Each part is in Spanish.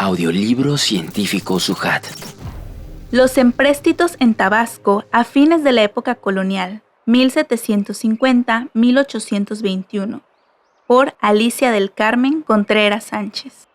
Audiolibro científico Sujat. Los empréstitos en Tabasco a fines de la época colonial, 1750-1821, por Alicia del Carmen Contreras Sánchez.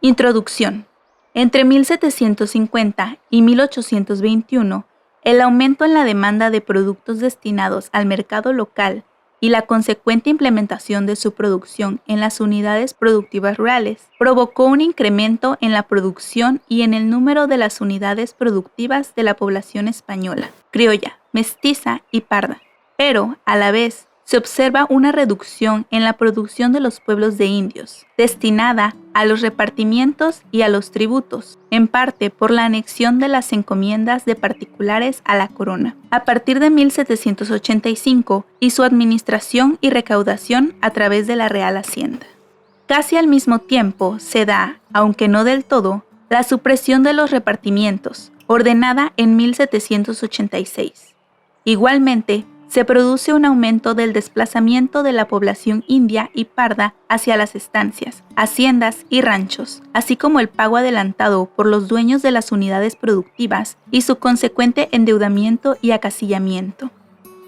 Introducción. Entre 1750 y 1821, el aumento en la demanda de productos destinados al mercado local y la consecuente implementación de su producción en las unidades productivas rurales provocó un incremento en la producción y en el número de las unidades productivas de la población española, criolla, mestiza y parda. Pero, a la vez, se observa una reducción en la producción de los pueblos de indios, destinada a los repartimientos y a los tributos, en parte por la anexión de las encomiendas de particulares a la corona, a partir de 1785 y su administración y recaudación a través de la Real Hacienda. Casi al mismo tiempo se da, aunque no del todo, la supresión de los repartimientos, ordenada en 1786. Igualmente, se produce un aumento del desplazamiento de la población india y parda hacia las estancias, haciendas y ranchos, así como el pago adelantado por los dueños de las unidades productivas y su consecuente endeudamiento y acasillamiento.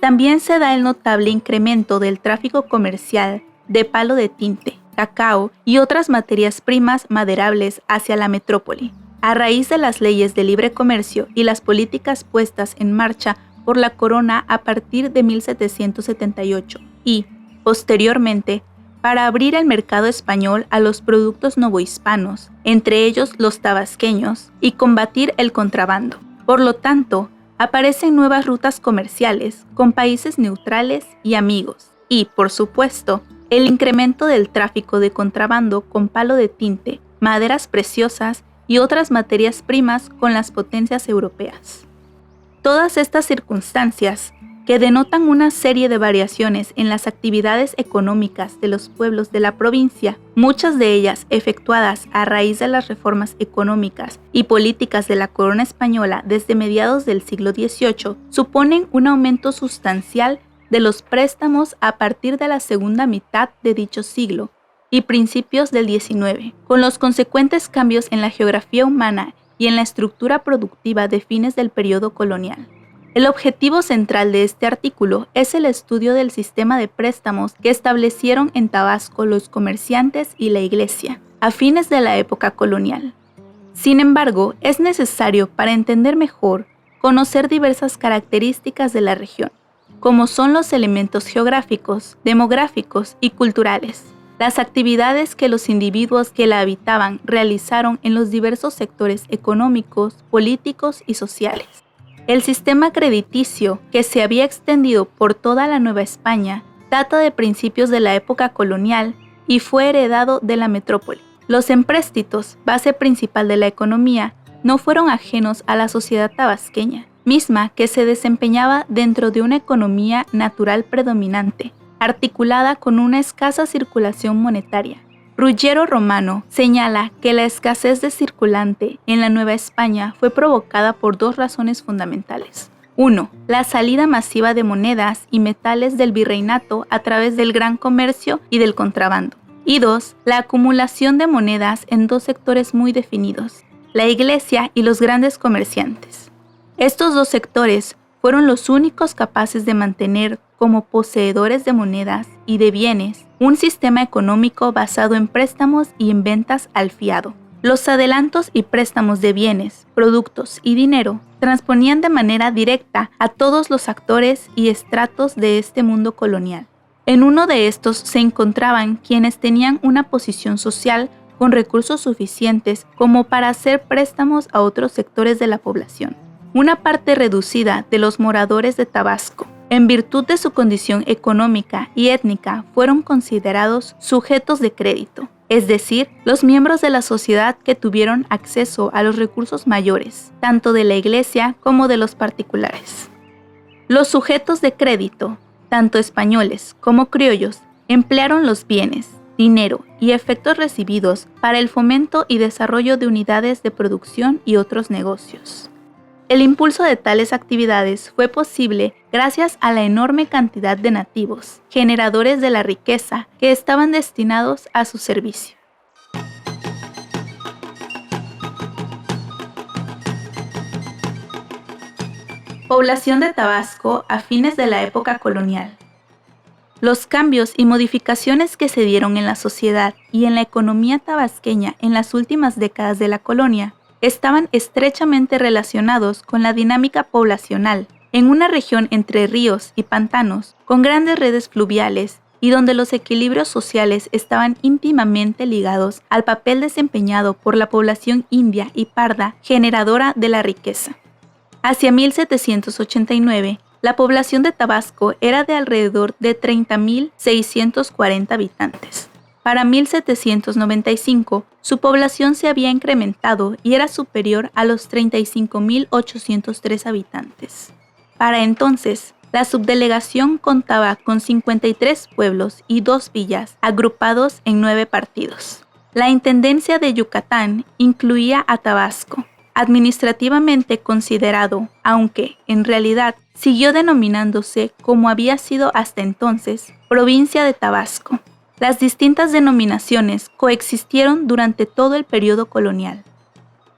También se da el notable incremento del tráfico comercial de palo de tinte, cacao y otras materias primas maderables hacia la metrópoli, a raíz de las leyes de libre comercio y las políticas puestas en marcha por la corona a partir de 1778 y, posteriormente, para abrir el mercado español a los productos novohispanos, entre ellos los tabasqueños, y combatir el contrabando. Por lo tanto, aparecen nuevas rutas comerciales con países neutrales y amigos, y, por supuesto, el incremento del tráfico de contrabando con palo de tinte, maderas preciosas y otras materias primas con las potencias europeas. Todas estas circunstancias, que denotan una serie de variaciones en las actividades económicas de los pueblos de la provincia, muchas de ellas efectuadas a raíz de las reformas económicas y políticas de la corona española desde mediados del siglo XVIII, suponen un aumento sustancial de los préstamos a partir de la segunda mitad de dicho siglo y principios del XIX, con los consecuentes cambios en la geografía humana y en la estructura productiva de fines del periodo colonial. El objetivo central de este artículo es el estudio del sistema de préstamos que establecieron en Tabasco los comerciantes y la Iglesia a fines de la época colonial. Sin embargo, es necesario, para entender mejor, conocer diversas características de la región, como son los elementos geográficos, demográficos y culturales, las actividades que los individuos que la habitaban realizaron en los diversos sectores económicos, políticos y sociales. El sistema crediticio, que se había extendido por toda la Nueva España, data de principios de la época colonial y fue heredado de la metrópoli. Los empréstitos, base principal de la economía, no fueron ajenos a la sociedad tabasqueña, misma que se desempeñaba dentro de una economía natural predominante, articulada con una escasa circulación monetaria. Ruggiero Romano señala que la escasez de circulante en la Nueva España fue provocada por dos razones fundamentales. 1. La salida masiva de monedas y metales del virreinato a través del gran comercio y del contrabando. Y 2. La acumulación de monedas en dos sectores muy definidos, la Iglesia y los grandes comerciantes. Estos dos sectores fueron los únicos capaces de mantener como poseedores de monedas y de bienes un sistema económico basado en préstamos y en ventas al fiado. Los adelantos y préstamos de bienes, productos y dinero transponían de manera directa a todos los actores y estratos de este mundo colonial. En uno de estos se encontraban quienes tenían una posición social con recursos suficientes como para hacer préstamos a otros sectores de la población. Una parte reducida de los moradores de Tabasco, en virtud de su condición económica y étnica, fueron considerados sujetos de crédito, es decir, los miembros de la sociedad que tuvieron acceso a los recursos mayores, tanto de la Iglesia como de los particulares. Los sujetos de crédito, tanto españoles como criollos, emplearon los bienes, dinero y efectos recibidos para el fomento y desarrollo de unidades de producción y otros negocios. El impulso de tales actividades fue posible gracias a la enorme cantidad de nativos, generadores de la riqueza, que estaban destinados a su servicio. Población de Tabasco a fines de la época colonial. Los cambios y modificaciones que se dieron en la sociedad y en la economía tabasqueña en las últimas décadas de la colonia estaban estrechamente relacionados con la dinámica poblacional en una región entre ríos y pantanos, con grandes redes fluviales y donde los equilibrios sociales estaban íntimamente ligados al papel desempeñado por la población india y parda generadora de la riqueza. Hacia 1789, la población de Tabasco era de alrededor de 30.640 habitantes. Para 1795, su población se había incrementado y era superior a los 35.803 habitantes. Para entonces, la subdelegación contaba con 53 pueblos y 2 villas agrupados en 9 partidos. La Intendencia de Yucatán incluía a Tabasco, administrativamente considerado, aunque en realidad siguió denominándose como había sido hasta entonces, provincia de Tabasco. Las distintas denominaciones coexistieron durante todo el periodo colonial.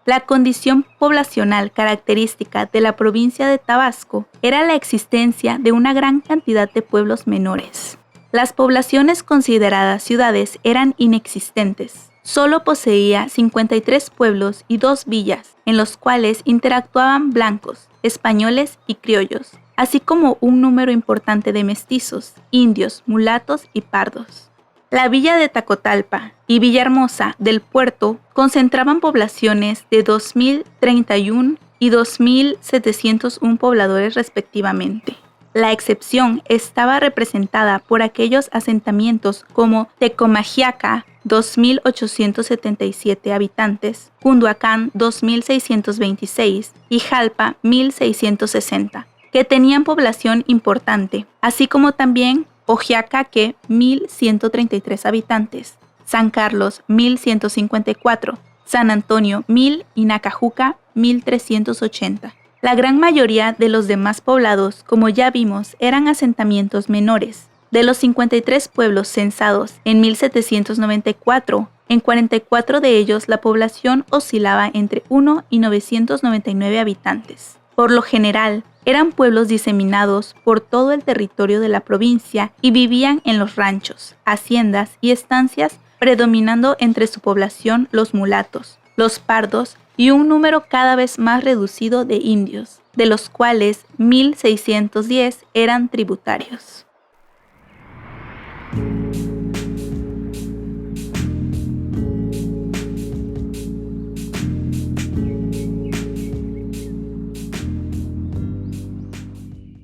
La condición poblacional característica de la provincia de Tabasco era la existencia de una gran cantidad de pueblos menores. Las poblaciones consideradas ciudades eran inexistentes. Solo poseía 53 pueblos y 2 villas, en los cuales interactuaban blancos, españoles y criollos, así como un número importante de mestizos, indios, mulatos y pardos. La villa de Tacotalpa y Villahermosa del Puerto concentraban poblaciones de 2.031 y 2.701 pobladores respectivamente. La excepción estaba representada por aquellos asentamientos como Tecomajiaca, 2.877 habitantes, Cunduacán, 2.626 y Jalpa, 1.660, que tenían población importante, así como también Ojiacaque, 1.133 habitantes, San Carlos, 1.154, San Antonio, 1.000 y Nacajuca, 1.380. La gran mayoría de los demás poblados, como ya vimos, eran asentamientos menores. De los 53 pueblos censados en 1794, en 44 de ellos la población oscilaba entre 1 y 999 habitantes. Por lo general, eran pueblos diseminados por todo el territorio de la provincia y vivían en los ranchos, haciendas y estancias, predominando entre su población los mulatos, los pardos y un número cada vez más reducido de indios, de los cuales 1.610 eran tributarios.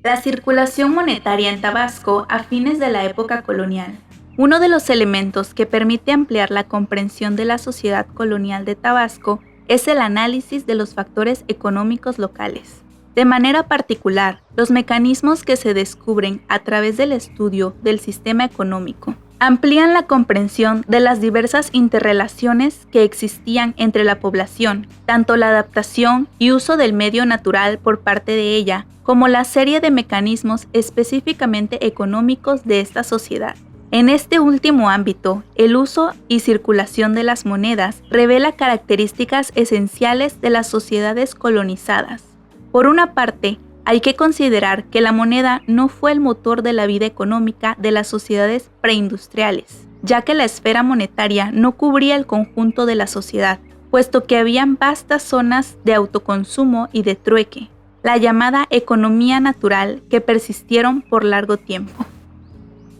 La circulación monetaria en Tabasco a fines de la época colonial. Uno de los elementos que permite ampliar la comprensión de la sociedad colonial de Tabasco es el análisis de los factores económicos locales. De manera particular, los mecanismos que se descubren a través del estudio del sistema económico amplían la comprensión de las diversas interrelaciones que existían entre la población, tanto la adaptación y uso del medio natural por parte de ella, como la serie de mecanismos específicamente económicos de esta sociedad. En este último ámbito, el uso y circulación de las monedas revela características esenciales de las sociedades colonizadas. Por una parte, hay que considerar que la moneda no fue el motor de la vida económica de las sociedades preindustriales, ya que la esfera monetaria no cubría el conjunto de la sociedad, puesto que habían vastas zonas de autoconsumo y de trueque, la llamada economía natural, que persistieron por largo tiempo.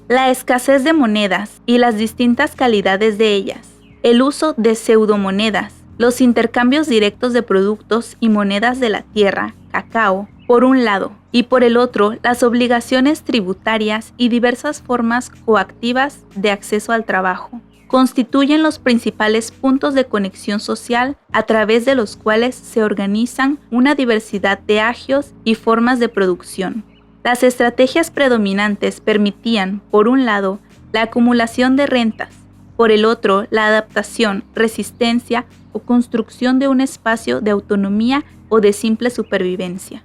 La escasez de monedas y las distintas calidades de ellas, el uso de pseudomonedas, los intercambios directos de productos y monedas de la tierra, cacao, por un lado, y por el otro, las obligaciones tributarias y diversas formas coactivas de acceso al trabajo, constituyen los principales puntos de conexión social a través de los cuales se organizan una diversidad de agios y formas de producción. Las estrategias predominantes permitían, por un lado, la acumulación de rentas, por el otro, la adaptación, resistencia o construcción de un espacio de autonomía o de simple supervivencia.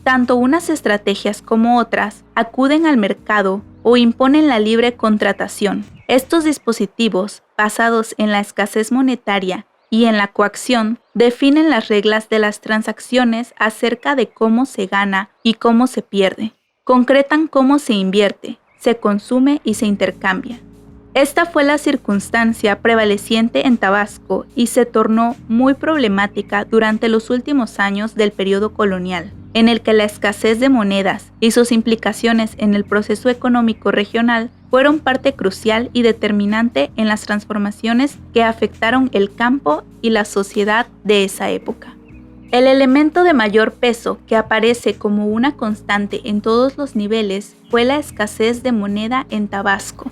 Tanto unas estrategias como otras acuden al mercado o imponen la libre contratación. Estos dispositivos, basados en la escasez monetaria y en la coacción, definen las reglas de las transacciones acerca de cómo se gana y cómo se pierde. Concretan cómo se invierte, se consume y se intercambia. Esta fue la circunstancia prevaleciente en Tabasco y se tornó muy problemática durante los últimos años del periodo colonial, en el que la escasez de monedas y sus implicaciones en el proceso económico regional fueron parte crucial y determinante en las transformaciones que afectaron el campo y la sociedad de esa época. El elemento de mayor peso que aparece como una constante en todos los niveles fue la escasez de moneda en Tabasco.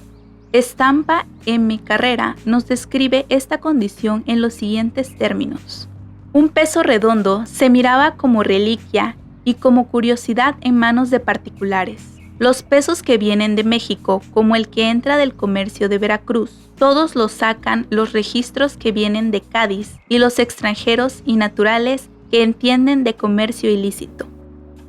Estampa M. Carrera nos describe esta condición en los siguientes términos. Un peso redondo se miraba como reliquia y como curiosidad en manos de particulares. Los pesos que vienen de México, como el que entra del comercio de Veracruz, todos los sacan los registros que vienen de Cádiz y los extranjeros y naturales que entienden de comercio ilícito.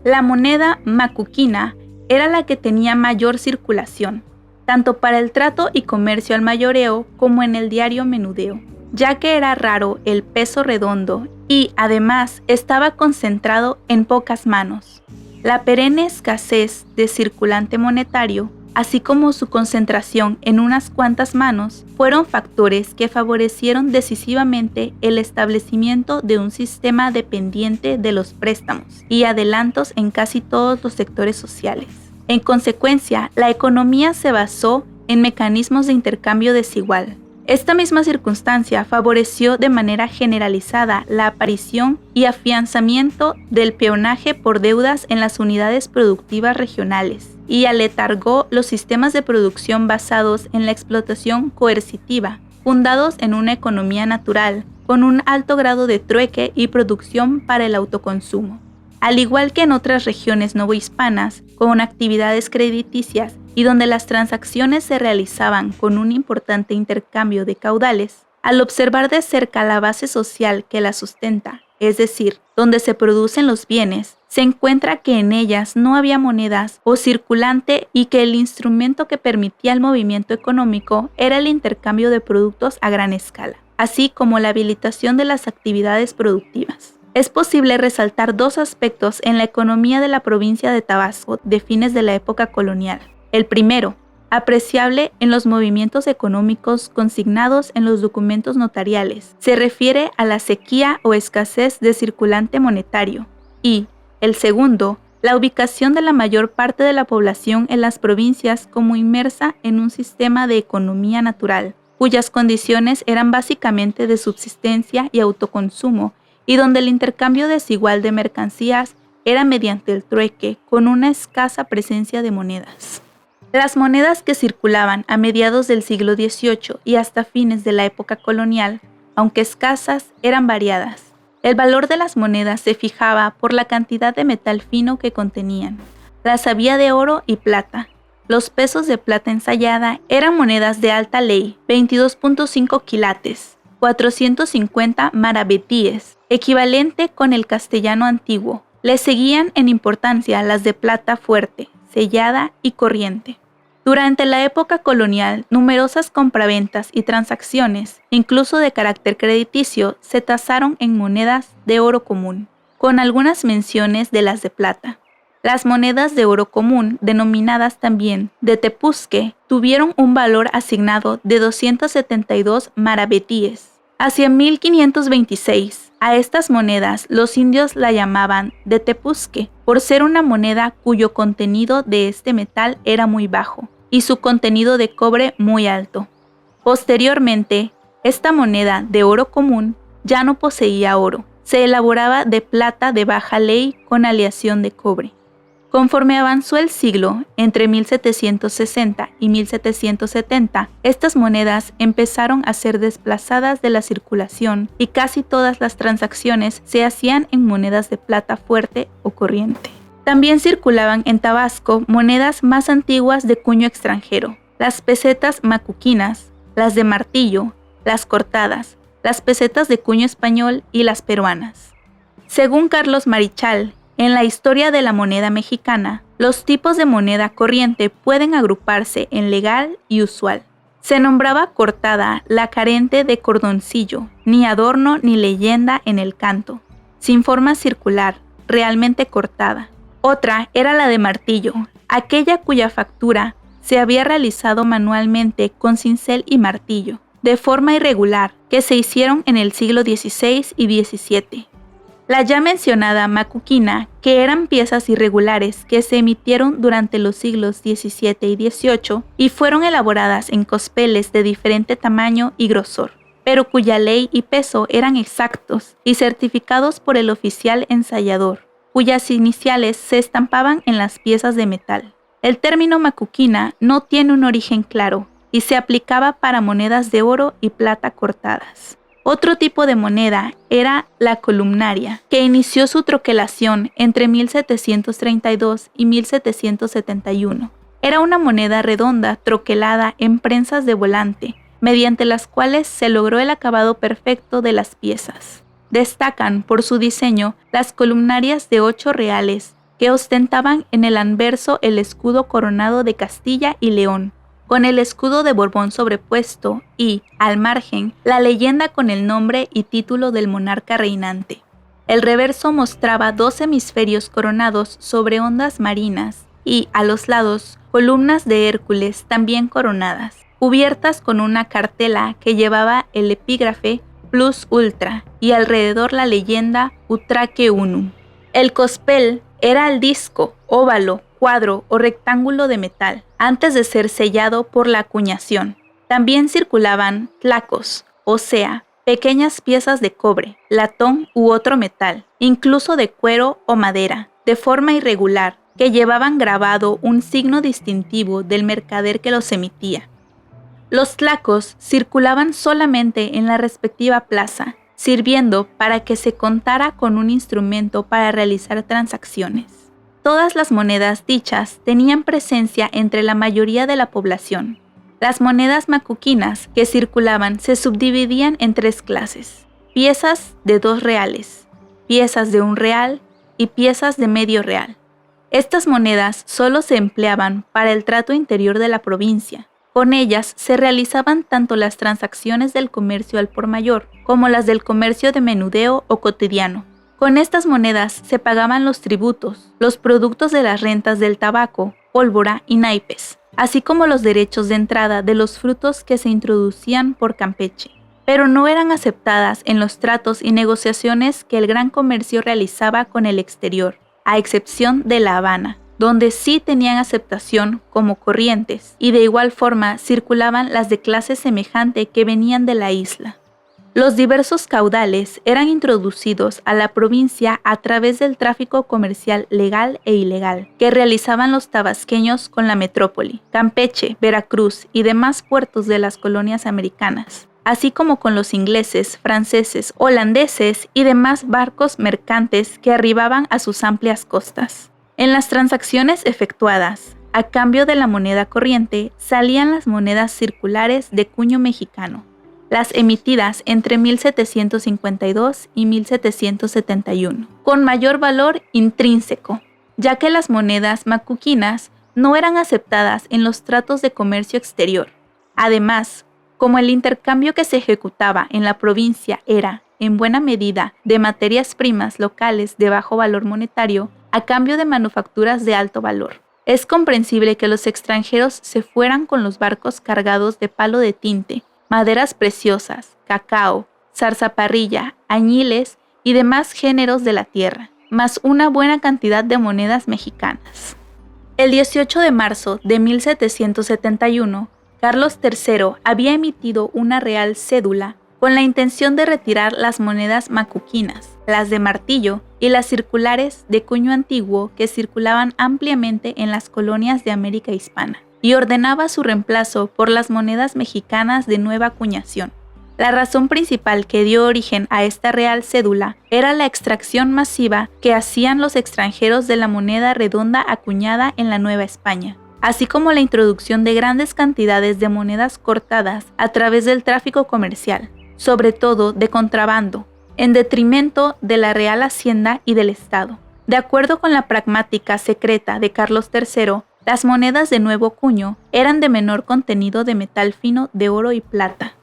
La moneda macuquina era la que tenía mayor circulación, tanto para el trato y comercio al mayoreo como en el diario menudeo, ya que era raro el peso redondo y, además, estaba concentrado en pocas manos. La perenne escasez de circulante monetario, así como su concentración en unas cuantas manos, fueron factores que favorecieron decisivamente el establecimiento de un sistema dependiente de los préstamos y adelantos en casi todos los sectores sociales. En consecuencia, la economía se basó en mecanismos de intercambio desigual. Esta misma circunstancia favoreció de manera generalizada la aparición y afianzamiento del peonaje por deudas en las unidades productivas regionales y aletargó los sistemas de producción basados en la explotación coercitiva, fundados en una economía natural, con un alto grado de trueque y producción para el autoconsumo. Al igual que en otras regiones novohispanas, con actividades crediticias y donde las transacciones se realizaban con un importante intercambio de caudales, al observar de cerca la base social que la sustenta, es decir, donde se producen los bienes, se encuentra que en ellas no había monedas o circulante y que el instrumento que permitía el movimiento económico era el intercambio de productos a gran escala, así como la habilitación de las actividades productivas. Es posible resaltar dos aspectos en la economía de la provincia de Tabasco de fines de la época colonial. El primero, apreciable en los movimientos económicos consignados en los documentos notariales, se refiere a la sequía o escasez de circulante monetario. Y, el segundo, la ubicación de la mayor parte de la población en las provincias como inmersa en un sistema de economía natural, cuyas condiciones eran básicamente de subsistencia y autoconsumo, y donde el intercambio desigual de mercancías era mediante el trueque, con una escasa presencia de monedas. Las monedas que circulaban a mediados del siglo XVIII y hasta fines de la época colonial, aunque escasas, eran variadas. El valor de las monedas se fijaba por la cantidad de metal fino que contenían. Las había de oro y plata. Los pesos de plata ensayada eran monedas de alta ley, 22.5 quilates, 450 maravedíes, equivalente con el castellano antiguo. Le seguían en importancia las de plata fuerte, sellada y corriente. Durante la época colonial, numerosas compraventas y transacciones, incluso de carácter crediticio, se tasaron en monedas de oro común, con algunas menciones de las de plata. Las monedas de oro común, denominadas también de tepuzque, tuvieron un valor asignado de 272 maravedíes. Hacia 1526, a estas monedas los indios la llamaban de tepuzque, por ser una moneda cuyo contenido de este metal era muy bajo y su contenido de cobre muy alto. Posteriormente, esta moneda de oro común ya no poseía oro, se elaboraba de plata de baja ley con aleación de cobre. Conforme avanzó el siglo, entre 1760 y 1770, estas monedas empezaron a ser desplazadas de la circulación y casi todas las transacciones se hacían en monedas de plata fuerte o corriente. También circulaban en Tabasco monedas más antiguas de cuño extranjero, las pesetas macuquinas, las de martillo, las cortadas, las pesetas de cuño español y las peruanas. Según Carlos Marichal, en la historia de la moneda mexicana, los tipos de moneda corriente pueden agruparse en legal y usual. Se nombraba cortada la carente de cordoncillo, ni adorno ni leyenda en el canto, sin forma circular, realmente cortada. Otra era la de martillo, aquella cuya factura se había realizado manualmente con cincel y martillo, de forma irregular, que se hicieron en el siglo XVI y XVII. La ya mencionada macuquina, que eran piezas irregulares que se emitieron durante los siglos XVII y XVIII y fueron elaboradas en cospeles de diferente tamaño y grosor, pero cuya ley y peso eran exactos y certificados por el oficial ensayador, cuyas iniciales se estampaban en las piezas de metal. El término macuquina no tiene un origen claro y se aplicaba para monedas de oro y plata cortadas. Otro tipo de moneda era la columnaria, que inició su troquelación entre 1732 y 1771. Era una moneda redonda troquelada en prensas de volante, mediante las cuales se logró el acabado perfecto de las piezas. Destacan por su diseño las columnarias de 8 reales, que ostentaban en el anverso el escudo coronado de Castilla y León, con el escudo de Borbón sobrepuesto y, al margen, la leyenda con el nombre y título del monarca reinante. El reverso mostraba 2 hemisferios coronados sobre ondas marinas y, a los lados, columnas de Hércules también coronadas, cubiertas con una cartela que llevaba el epígrafe Plus Ultra y alrededor la leyenda Utraque Unum. El cospel era el disco, óvalo, cuadro o rectángulo de metal, antes de ser sellado por la acuñación. También circulaban tlacos, o sea, pequeñas piezas de cobre, latón u otro metal, incluso de cuero o madera, de forma irregular, que llevaban grabado un signo distintivo del mercader que los emitía. Los tlacos circulaban solamente en la respectiva plaza, sirviendo para que se contara con un instrumento para realizar transacciones. Todas las monedas dichas tenían presencia entre la mayoría de la población. Las monedas macuquinas que circulaban se subdividían en 3 clases: piezas de 2 reales, piezas de 1 real y piezas de medio real. Estas monedas solo se empleaban para el trato interior de la provincia. Con ellas se realizaban tanto las transacciones del comercio al por mayor como las del comercio de menudeo o cotidiano. Con estas monedas se pagaban los tributos, los productos de las rentas del tabaco, pólvora y naipes, así como los derechos de entrada de los frutos que se introducían por Campeche, pero no eran aceptadas en los tratos y negociaciones que el gran comercio realizaba con el exterior, a excepción de La Habana, donde sí tenían aceptación como corrientes, y de igual forma circulaban las de clase semejante que venían de la isla. Los diversos caudales eran introducidos a la provincia a través del tráfico comercial legal e ilegal que realizaban los tabasqueños con la metrópoli, Campeche, Veracruz y demás puertos de las colonias americanas, así como con los ingleses, franceses, holandeses y demás barcos mercantes que arribaban a sus amplias costas. En las transacciones efectuadas, a cambio de la moneda corriente, salían las monedas circulares de cuño mexicano, las emitidas entre 1752 y 1771, con mayor valor intrínseco, ya que las monedas macuquinas no eran aceptadas en los tratos de comercio exterior. Además, como el intercambio que se ejecutaba en la provincia era, en buena medida, de materias primas locales de bajo valor monetario, a cambio de manufacturas de alto valor, es comprensible que los extranjeros se fueran con los barcos cargados de palo de tinte, maderas preciosas, cacao, zarzaparrilla, añiles y demás géneros de la tierra, más una buena cantidad de monedas mexicanas. El 18 de marzo de 1771, Carlos III había emitido una real cédula con la intención de retirar las monedas macuquinas, las de martillo y las circulares de cuño antiguo que circulaban ampliamente en las colonias de América Hispana, y ordenaba su reemplazo por las monedas mexicanas de nueva acuñación. La razón principal que dio origen a esta real cédula era la extracción masiva que hacían los extranjeros de la moneda redonda acuñada en la Nueva España, así como la introducción de grandes cantidades de monedas cortadas a través del tráfico comercial, sobre todo de contrabando, en detrimento de la Real Hacienda y del Estado. De acuerdo con la pragmática secreta de Carlos III, Las monedas de nuevo cuño eran de menor contenido de metal fino de oro y plata.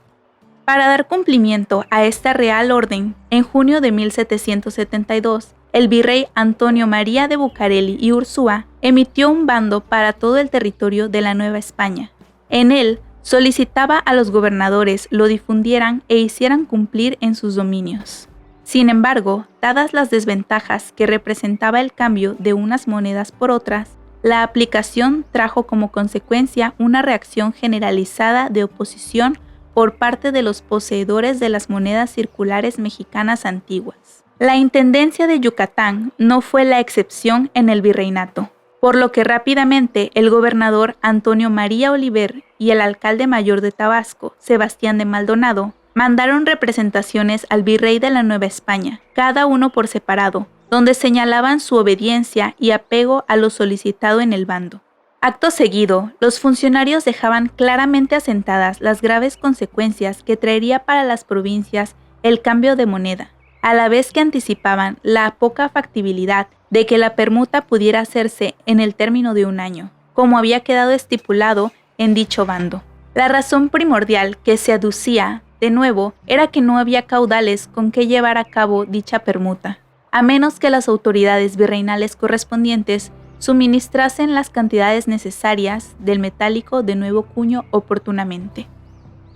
Para dar cumplimiento a esta real orden, en junio de 1772, el virrey Antonio María de Bucareli y Ursúa emitió un bando para todo el territorio de la Nueva España. En él, solicitaba a los gobernadores lo difundieran e hicieran cumplir en sus dominios. Sin embargo, dadas las desventajas que representaba el cambio de unas monedas por otras, la aplicación trajo como consecuencia una reacción generalizada de oposición por parte de los poseedores de las monedas circulares mexicanas antiguas. La Intendencia de Yucatán no fue la excepción en el virreinato, por lo que rápidamente el gobernador Antonio María Oliver y el alcalde mayor de Tabasco, Sebastián de Maldonado, mandaron representaciones al virrey de la Nueva España, cada uno por separado, donde señalaban su obediencia y apego a lo solicitado en el bando. Acto seguido, los funcionarios dejaban claramente asentadas las graves consecuencias que traería para las provincias el cambio de moneda, a la vez que anticipaban la poca factibilidad de que la permuta pudiera hacerse en el término de un año, como había quedado estipulado en dicho bando. La razón primordial que se aducía, de nuevo, era que no había caudales con que llevar a cabo dicha permuta, a menos que las autoridades virreinales correspondientes suministrasen las cantidades necesarias del metálico de nuevo cuño oportunamente.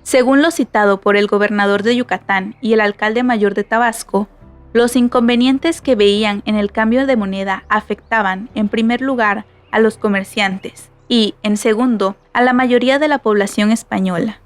Según lo citado por el gobernador de Yucatán y el alcalde mayor de Tabasco, los inconvenientes que veían en el cambio de moneda afectaban, en primer lugar, a los comerciantes y, en segundo, a la mayoría de la población española.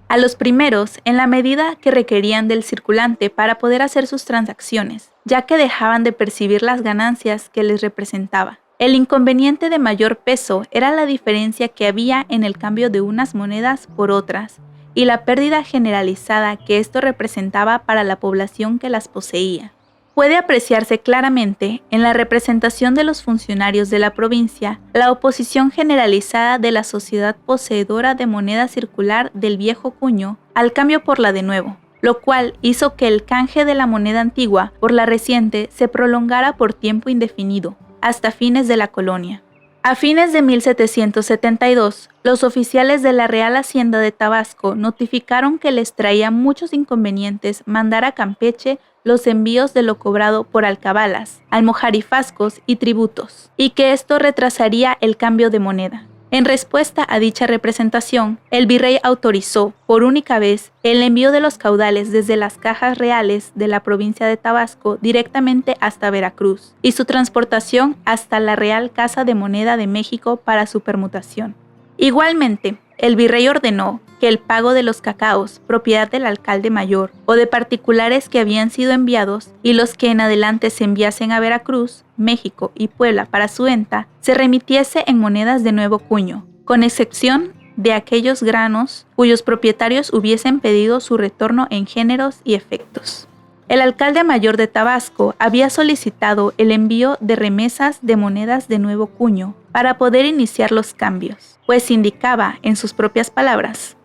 A los primeros, en la medida que requerían del circulante para poder hacer sus transacciones, ya que dejaban de percibir las ganancias que les representaba. El inconveniente de mayor peso era la diferencia que había en el cambio de unas monedas por otras y la pérdida generalizada que esto representaba para la población que las poseía. Puede apreciarse claramente en la representación de los funcionarios de la provincia la oposición generalizada de la sociedad poseedora de moneda circular del viejo cuño al cambio por la de nuevo, lo cual hizo que el canje de la moneda antigua por la reciente se prolongara por tiempo indefinido, hasta fines de la colonia. A fines de 1772, los oficiales de la Real Hacienda de Tabasco notificaron que les traía muchos inconvenientes mandar a Campeche los envíos de lo cobrado por alcabalas, almojarifascos y tributos, y que esto retrasaría el cambio de moneda. En respuesta a dicha representación, el virrey autorizó, por única vez, el envío de los caudales desde las cajas reales de la provincia de Tabasco directamente hasta Veracruz y su transportación hasta la Real Casa de Moneda de México para su permutación. Igualmente, el virrey ordenó que el pago de los cacaos, propiedad del alcalde mayor o de particulares que habían sido enviados y los que en adelante se enviasen a Veracruz, México y Puebla para su venta, se remitiese en monedas de nuevo cuño, con excepción de aquellos granos cuyos propietarios hubiesen pedido su retorno en géneros y efectos. El alcalde mayor de Tabasco había solicitado el envío de remesas de monedas de nuevo cuño para poder iniciar los cambios, pues indicaba, en sus propias palabras,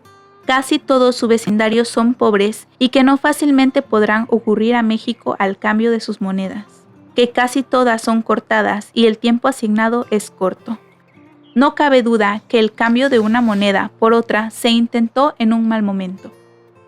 casi todo su vecindario son pobres y que no fácilmente podrán ocurrir a México al cambio de sus monedas, que casi todas son cortadas y el tiempo asignado es corto. No cabe duda que el cambio de una moneda por otra se intentó en un mal momento.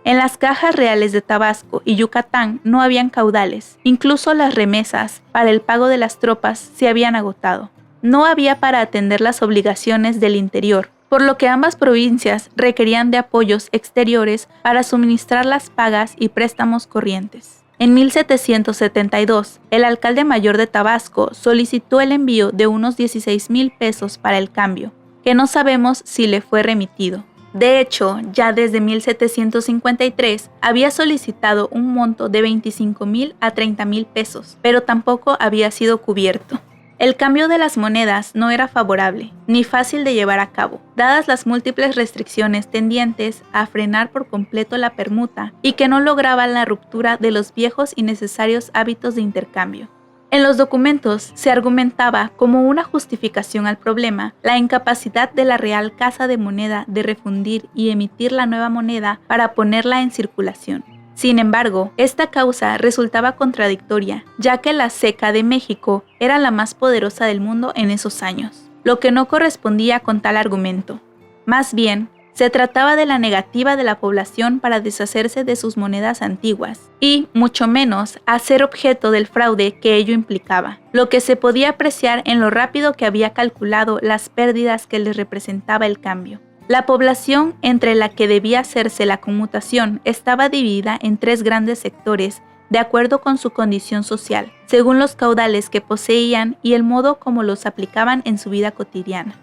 En las cajas reales de Tabasco y Yucatán no habían caudales, incluso las remesas para el pago de las tropas se habían agotado. No había para atender las obligaciones del interior, por lo que ambas provincias requerían de apoyos exteriores para suministrar las pagas y préstamos corrientes. En 1772, el alcalde mayor de Tabasco solicitó el envío de unos 16,000 pesos para el cambio, que no sabemos si le fue remitido. De hecho, ya desde 1753 había solicitado un monto de 25,000 a 30,000 pesos, pero tampoco había sido cubierto. El cambio de las monedas no era favorable, ni fácil de llevar a cabo, dadas las múltiples restricciones tendientes a frenar por completo la permuta y que no lograban la ruptura de los viejos y necesarios hábitos de intercambio. En los documentos se argumentaba como una justificación al problema la incapacidad de la Real Casa de Moneda de refundir y emitir la nueva moneda para ponerla en circulación. Sin embargo, esta causa resultaba contradictoria, ya que la CECA de México era la más poderosa del mundo en esos años. lo que no correspondía con tal argumento. Más bien, se trataba de la negativa de la población para deshacerse de sus monedas antiguas y, mucho menos, hacer objeto del fraude que ello implicaba, lo que se podía apreciar en lo rápido que había calculado las pérdidas que les representaba el cambio. La población entre la que debía hacerse la conmutación estaba dividida en 3 grandes sectores, de acuerdo con su condición social, según los caudales que poseían y el modo como los aplicaban en su vida cotidiana.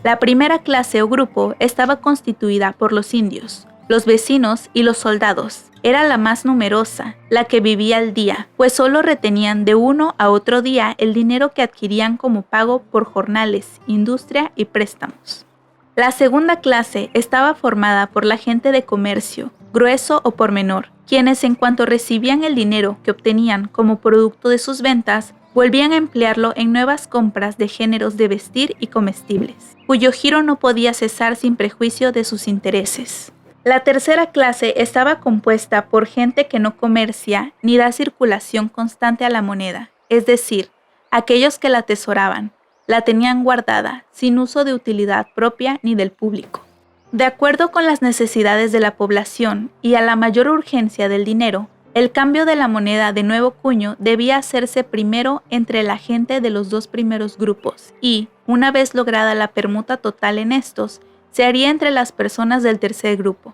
La primera clase o grupo estaba constituida por los indios, los vecinos y los soldados. Era la más numerosa, la que vivía al día, pues solo retenían de uno a otro día el dinero que adquirían como pago por jornales, industria y préstamos. La segunda clase estaba formada por la gente de comercio, grueso o pormenor, quienes en cuanto recibían el dinero que obtenían como producto de sus ventas, volvían a emplearlo en nuevas compras de géneros de vestir y comestibles, cuyo giro no podía cesar sin prejuicio de sus intereses. La tercera clase estaba compuesta por gente que no comercia ni da circulación constante a la moneda, es decir, aquellos que la atesoraban, la tenían guardada, sin uso de utilidad propia ni del público. De acuerdo con las necesidades de la población y a la mayor urgencia del dinero, el cambio de la moneda de nuevo cuño debía hacerse primero entre la gente de los 2 primeros grupos y, una vez lograda la permuta total en estos, se haría entre las personas del tercer grupo.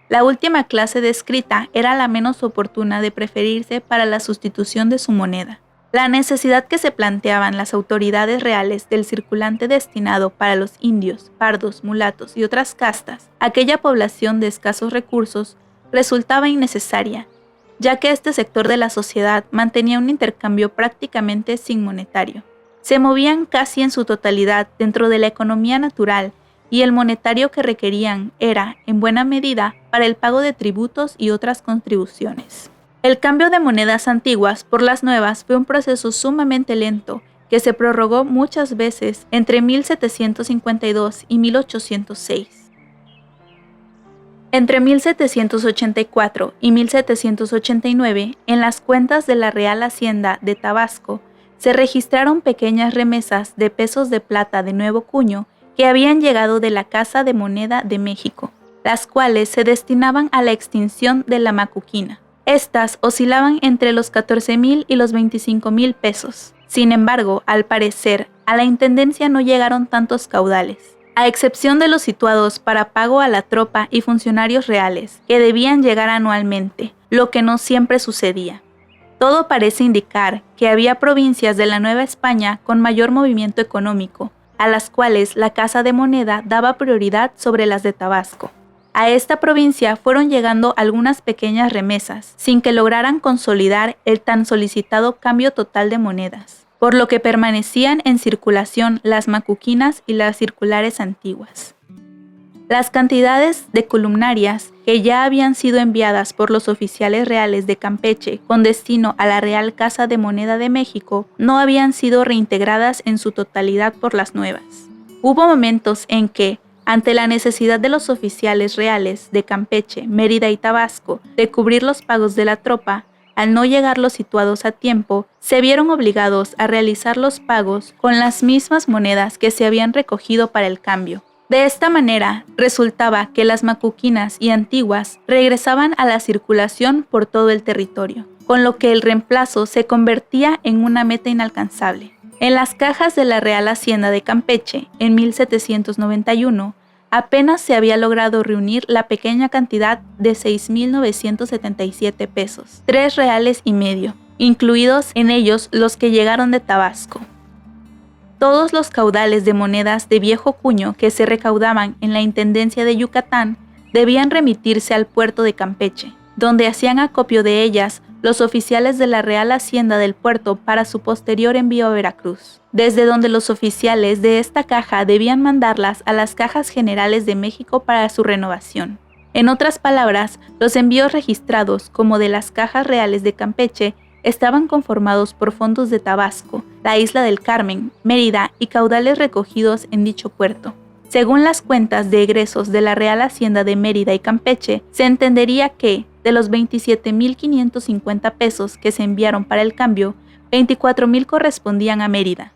La última clase descrita era la menos oportuna de preferirse para la sustitución de su moneda. La necesidad que se planteaban las autoridades reales del circulante destinado para los indios, pardos, mulatos y otras castas, aquella población de escasos recursos, resultaba innecesaria, ya que este sector de la sociedad mantenía un intercambio prácticamente sin monetario. Se movían casi en su totalidad dentro de la economía natural y el monetario que requerían era, en buena medida, para el pago de tributos y otras contribuciones. El cambio de monedas antiguas por las nuevas fue un proceso sumamente lento que se prorrogó muchas veces entre 1752 y 1806. Entre 1784 y 1789, en las cuentas de la Real Hacienda de Tabasco, se registraron pequeñas remesas de pesos de plata de nuevo cuño que habían llegado de la Casa de Moneda de México, las cuales se destinaban a la extinción de la macuquina. Estas oscilaban entre los 14,000 y los 25,000 pesos. Sin embargo, al parecer, a la Intendencia no llegaron tantos caudales, a excepción de los situados para pago a la tropa y funcionarios reales, que debían llegar anualmente, lo que no siempre sucedía. Todo parece indicar que había provincias de la Nueva España con mayor movimiento económico, a las cuales la Casa de Moneda daba prioridad sobre las de Tabasco. A esta provincia fueron llegando algunas pequeñas remesas, sin que lograran consolidar el tan solicitado cambio total de monedas, por lo que permanecían en circulación las macuquinas y las circulares antiguas. Las cantidades de columnarias que ya habían sido enviadas por los oficiales reales de Campeche con destino a la Real Casa de Moneda de México no habían sido reintegradas en su totalidad por las nuevas. Hubo momentos en que, ante la necesidad de los oficiales reales de Campeche, Mérida y Tabasco de cubrir los pagos de la tropa, al no llegar los situados a tiempo, se vieron obligados a realizar los pagos con las mismas monedas que se habían recogido para el cambio. De esta manera, resultaba que las macuquinas y antiguas regresaban a la circulación por todo el territorio, con lo que el reemplazo se convertía en una meta inalcanzable. En las cajas de la Real Hacienda de Campeche, en 1791, apenas se había logrado reunir la pequeña cantidad de 6,977 pesos, 3,5 reales, incluidos en ellos los que llegaron de Tabasco. Todos los caudales de monedas de viejo cuño que se recaudaban en la Intendencia de Yucatán debían remitirse al puerto de Campeche, donde hacían acopio de ellas los oficiales de la Real Hacienda del puerto para su posterior envío a Veracruz, desde donde los oficiales de esta caja debían mandarlas a las cajas generales de México para su renovación. En otras palabras, los envíos registrados como de las cajas reales de Campeche estaban conformados por fondos de Tabasco, la Isla del Carmen, Mérida y caudales recogidos en dicho puerto. Según las cuentas de egresos de la Real Hacienda de Mérida y Campeche, se entendería que, de los 27,550 pesos que se enviaron para el cambio, 24,000 correspondían a Mérida.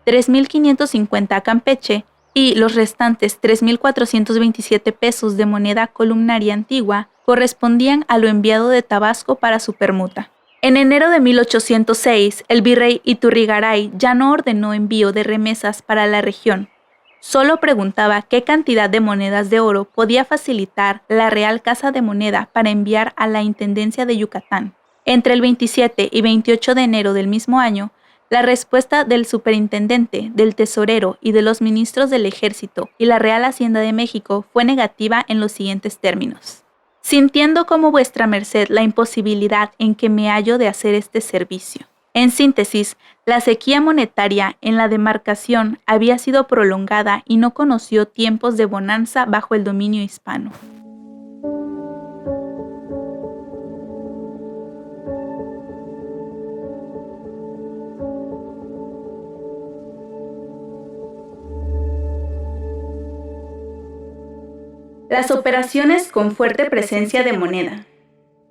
3.550 a Campeche y los restantes 3.427 pesos de moneda columnaria antigua correspondían a lo enviado de Tabasco para su permuta. En enero de 1806, el virrey Iturrigaray ya no ordenó envío de remesas para la región. Solo preguntaba qué cantidad de monedas de oro podía facilitar la Real Casa de Moneda para enviar a la Intendencia de Yucatán. Entre el 27 y 28 de enero del mismo año, la respuesta del superintendente, del tesorero y de los ministros del Ejército y la Real Hacienda de México fue negativa en los siguientes términos: sintiendo como vuestra merced la imposibilidad en que me hallo de hacer este servicio. En síntesis, la sequía monetaria en la demarcación había sido prolongada y no conoció tiempos de bonanza bajo el dominio hispano. Las operaciones con fuerte presencia de moneda.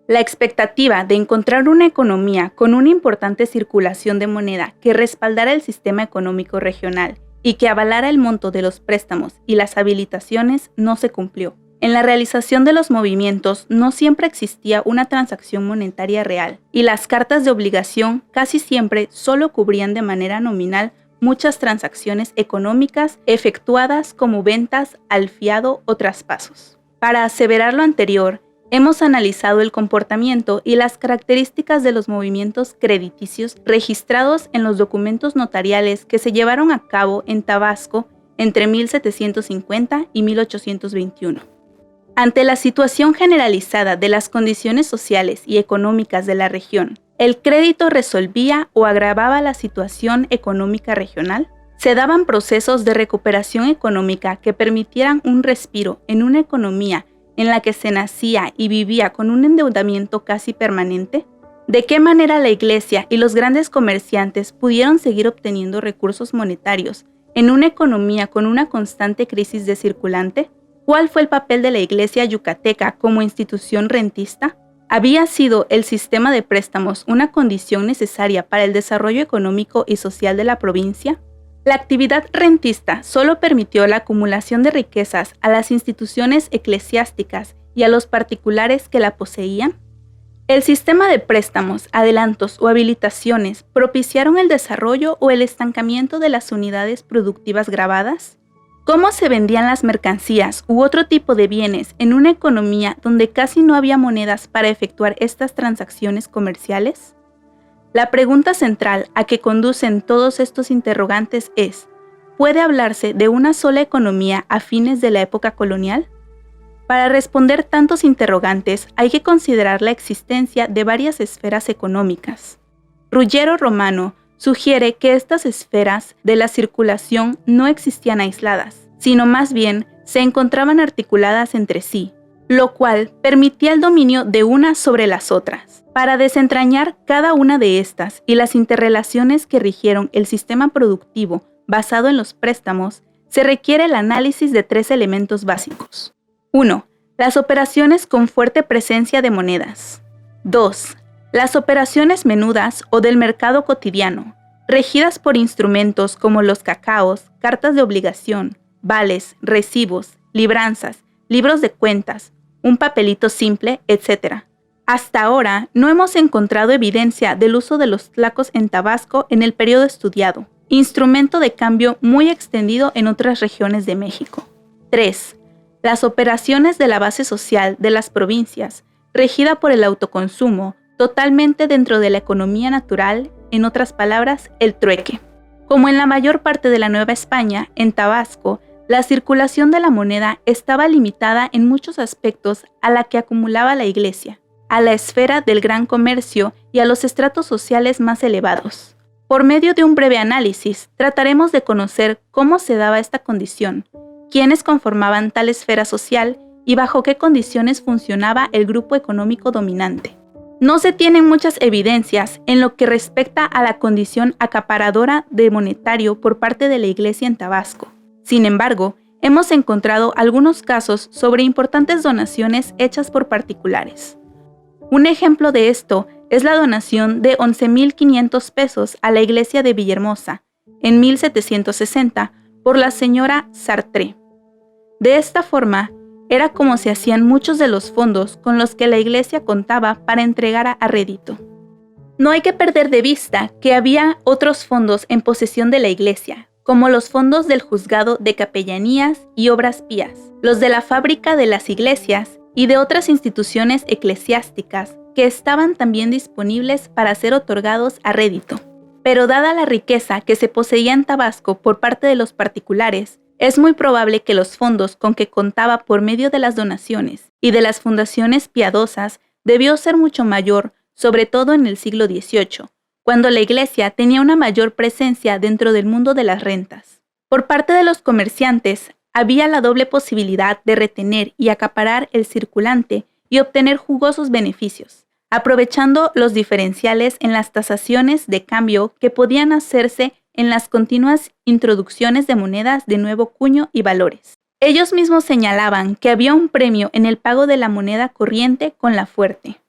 La expectativa de encontrar una economía con una importante circulación de moneda que respaldara el sistema económico regional y que avalara el monto de los préstamos y las habilitaciones no se cumplió. En la realización de los movimientos no siempre existía una transacción monetaria real y las cartas de obligación casi siempre solo cubrían de manera nominal muchas transacciones económicas efectuadas como ventas al fiado o traspasos. Para aseverar lo anterior, hemos analizado el comportamiento y las características de los movimientos crediticios registrados en los documentos notariales que se llevaron a cabo en Tabasco entre 1750 y 1821. Ante la situación generalizada de las condiciones sociales y económicas de la región, ¿el crédito resolvía o agravaba la situación económica regional? ¿Se daban procesos de recuperación económica que permitieran un respiro en una economía en la que se nacía y vivía con un endeudamiento casi permanente? ¿De qué manera la Iglesia y los grandes comerciantes pudieron seguir obteniendo recursos monetarios en una economía con una constante crisis de circulante? ¿Cuál fue el papel de la Iglesia yucateca como institución rentista? ¿Había sido el sistema de préstamos una condición necesaria para el desarrollo económico y social de la provincia? La actividad rentista solo permitió la acumulación de riquezas a las instituciones eclesiásticas y a los particulares que la poseían. ¿El sistema de préstamos, adelantos o habilitaciones propiciaron el desarrollo o el estancamiento de las unidades productivas grabadas? ¿Cómo se vendían las mercancías u otro tipo de bienes en una economía donde casi no había monedas para efectuar estas transacciones comerciales? La pregunta central a que conducen todos estos interrogantes es: ¿puede hablarse de una sola economía a fines de la época colonial? Para responder tantos interrogantes hay que considerar la existencia de varias esferas económicas. Ruggiero Romano sugiere que estas esferas de la circulación no existían aisladas, sino más bien se encontraban articuladas entre sí, lo cual permitía el dominio de unas sobre las otras. Para desentrañar cada una de estas y las interrelaciones que rigieron el sistema productivo basado en los préstamos, se requiere el análisis de tres elementos básicos. 1. Las operaciones con fuerte presencia de monedas. 2. Las operaciones menudas o del mercado cotidiano, regidas por instrumentos como los cacaos, cartas de obligación, vales, recibos, libranzas, libros de cuentas, un papelito simple, etc. Hasta ahora no hemos encontrado evidencia del uso de los tlacos en Tabasco en el periodo estudiado, instrumento de cambio muy extendido en otras regiones de México. 3. Las operaciones de la base social de las provincias, regida por el autoconsumo, totalmente dentro de la economía natural, en otras palabras, el trueque. Como en la mayor parte de la Nueva España, en Tabasco, la circulación de la moneda estaba limitada en muchos aspectos a la que acumulaba la Iglesia, a la esfera del gran comercio y a los estratos sociales más elevados. Por medio de un breve análisis, trataremos de conocer cómo se daba esta condición, quiénes conformaban tal esfera social y bajo qué condiciones funcionaba el grupo económico dominante. No se tienen muchas evidencias en lo que respecta a la condición acaparadora de monetario por parte de la Iglesia en Tabasco. Sin embargo, hemos encontrado algunos casos sobre importantes donaciones hechas por particulares. Un ejemplo de esto es la donación de 11,500 pesos a la iglesia de Villahermosa en 1760 por la señora Sartre. De esta forma, era como se hacían muchos de los fondos con los que la Iglesia contaba para entregar a rédito. No hay que perder de vista que había otros fondos en posesión de la Iglesia, como los fondos del Juzgado de Capellanías y Obras Pías, los de la Fábrica de las Iglesias y de otras instituciones eclesiásticas que estaban también disponibles para ser otorgados a rédito. Pero dada la riqueza que se poseía en Tabasco por parte de los particulares, es muy probable que los fondos con que contaba por medio de las donaciones y de las fundaciones piadosas debió ser mucho mayor, sobre todo en el siglo XVIII, cuando la Iglesia tenía una mayor presencia dentro del mundo de las rentas. Por parte de los comerciantes, había la doble posibilidad de retener y acaparar el circulante y obtener jugosos beneficios, aprovechando los diferenciales en las tasaciones de cambio que podían hacerse en las continuas introducciones de monedas de nuevo cuño y valores. Ellos mismos señalaban que había un premio en el pago de la moneda corriente con la fuerte.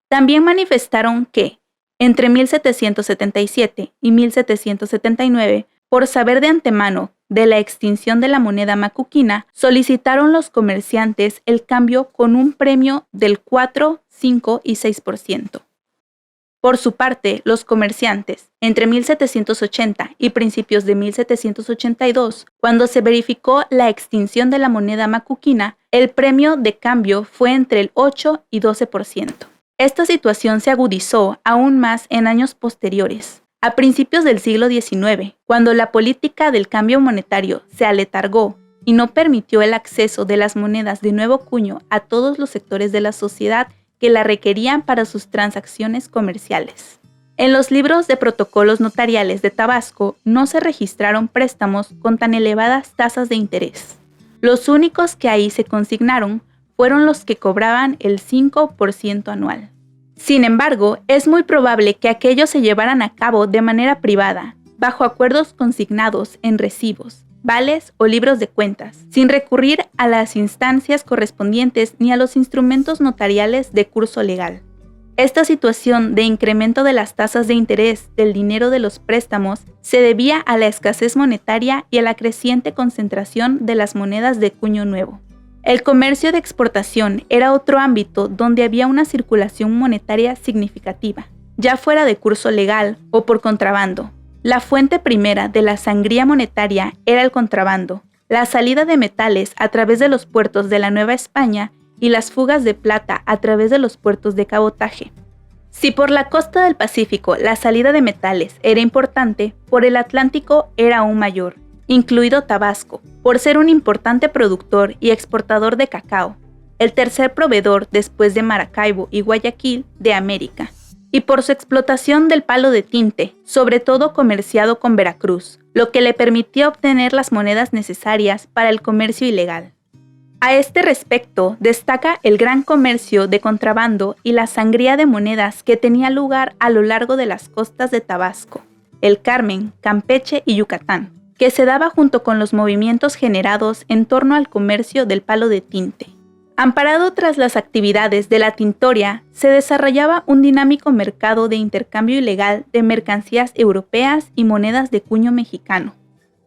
También manifestaron que, entre 1777 y 1779, por saber de antemano de la extinción de la moneda macuquina, solicitaron los comerciantes el cambio con un premio del 4, 5 y 6%. Por su parte, los comerciantes, entre 1780 y principios de 1782, cuando se verificó la extinción de la moneda macuquina, el premio de cambio fue entre el 8 y 12%. Esta situación se agudizó aún más en años posteriores. A principios del siglo XIX, cuando la política del cambio monetario se aletargó y no permitió el acceso de las monedas de nuevo cuño a todos los sectores de la sociedad que la requerían para sus transacciones comerciales. En los libros de protocolos notariales de Tabasco no se registraron préstamos con tan elevadas tasas de interés. Los únicos que ahí se consignaron fueron los que cobraban el 5% anual. Sin embargo, es muy probable que aquellos se llevaran a cabo de manera privada, bajo acuerdos consignados en recibos, vales o libros de cuentas, sin recurrir a las instancias correspondientes ni a los instrumentos notariales de curso legal. Esta situación de incremento de las tasas de interés del dinero de los préstamos se debía a la escasez monetaria y a la creciente concentración de las monedas de cuño nuevo. El comercio de exportación era otro ámbito donde había una circulación monetaria significativa, ya fuera de curso legal o por contrabando. La fuente primera de la sangría monetaria era el contrabando, la salida de metales a través de los puertos de la Nueva España y las fugas de plata a través de los puertos de cabotaje. Si por la costa del Pacífico la salida de metales era importante, por el Atlántico era aún mayor, incluido Tabasco, por ser un importante productor y exportador de cacao, el tercer proveedor después de Maracaibo y Guayaquil de América, y por su explotación del palo de tinte, sobre todo comerciado con Veracruz, lo que le permitía obtener las monedas necesarias para el comercio ilegal. A este respecto, destaca el gran comercio de contrabando y la sangría de monedas que tenía lugar a lo largo de las costas de Tabasco, el Carmen, Campeche y Yucatán, que se daba junto con los movimientos generados en torno al comercio del palo de tinte. Amparado tras las actividades de la tintoria, se desarrollaba un dinámico mercado de intercambio ilegal de mercancías europeas y monedas de cuño mexicano.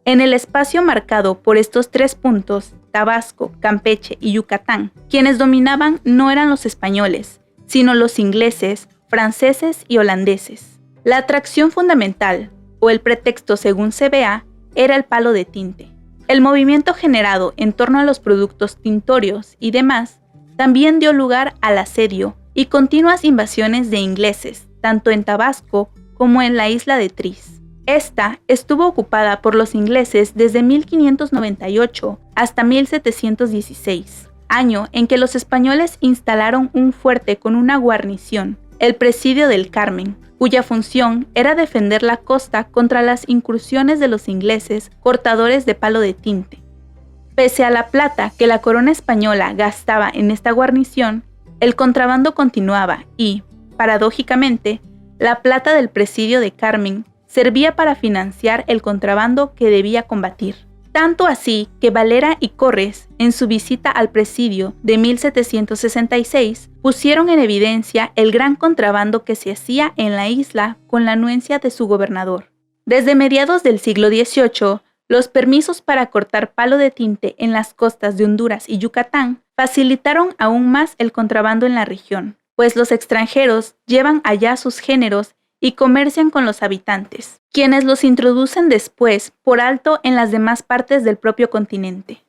En el espacio marcado por estos tres puntos, Tabasco, Campeche y Yucatán, quienes dominaban no eran los españoles, sino los ingleses, franceses y holandeses. La atracción fundamental, o el pretexto según se vea, era el palo de tinte. El movimiento generado en torno a los productos tintorios y demás también dio lugar al asedio y continuas invasiones de ingleses, tanto en Tabasco como en la isla de Tris. Esta estuvo ocupada por los ingleses desde 1598 hasta 1716, año en que los españoles instalaron un fuerte con una guarnición, el Presidio del Carmen, cuya función era defender la costa contra las incursiones de los ingleses cortadores de palo de tinte. Pese a la plata que la corona española gastaba en esta guarnición, el contrabando continuaba y, paradójicamente, la plata del Presidio de Carmen servía para financiar el contrabando que debía combatir. Tanto así que Valera y Corres, en su visita al presidio de 1766, pusieron en evidencia el gran contrabando que se hacía en la isla con la anuencia de su gobernador. Desde mediados del siglo XVIII, los permisos para cortar palo de tinte en las costas de Honduras y Yucatán facilitaron aún más el contrabando en la región, pues los extranjeros llevan allá sus géneros y comercian con los habitantes, quienes los introducen después por alto en las demás partes del propio continente.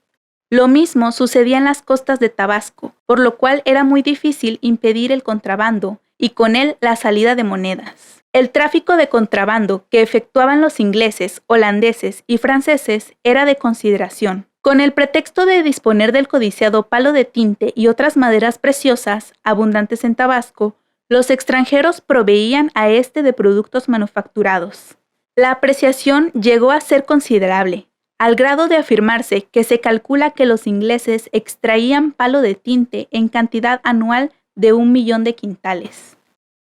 Lo mismo sucedía en las costas de Tabasco, por lo cual era muy difícil impedir el contrabando y con él la salida de monedas. El tráfico de contrabando que efectuaban los ingleses, holandeses y franceses era de consideración. Con el pretexto de disponer del codiciado palo de tinte y otras maderas preciosas, abundantes en Tabasco, los extranjeros proveían a este de productos manufacturados. La apreciación llegó a ser considerable, al grado de afirmarse que se calcula que los ingleses extraían palo de tinte en cantidad anual de 1 millón de quintales.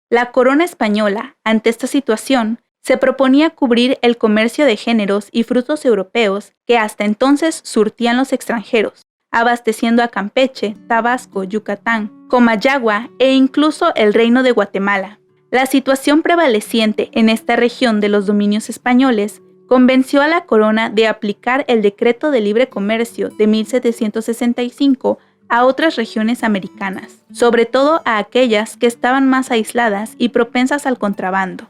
La corona española, ante esta situación, se proponía cubrir el comercio de géneros y frutos europeos que hasta entonces surtían los extranjeros, abasteciendo a Campeche, Tabasco, Yucatán, Comayagua e incluso el Reino de Guatemala. La situación prevaleciente en esta región de los dominios españoles convenció a la corona de aplicar el Decreto de Libre Comercio de 1765 a otras regiones americanas, sobre todo a aquellas que estaban más aisladas y propensas al contrabando.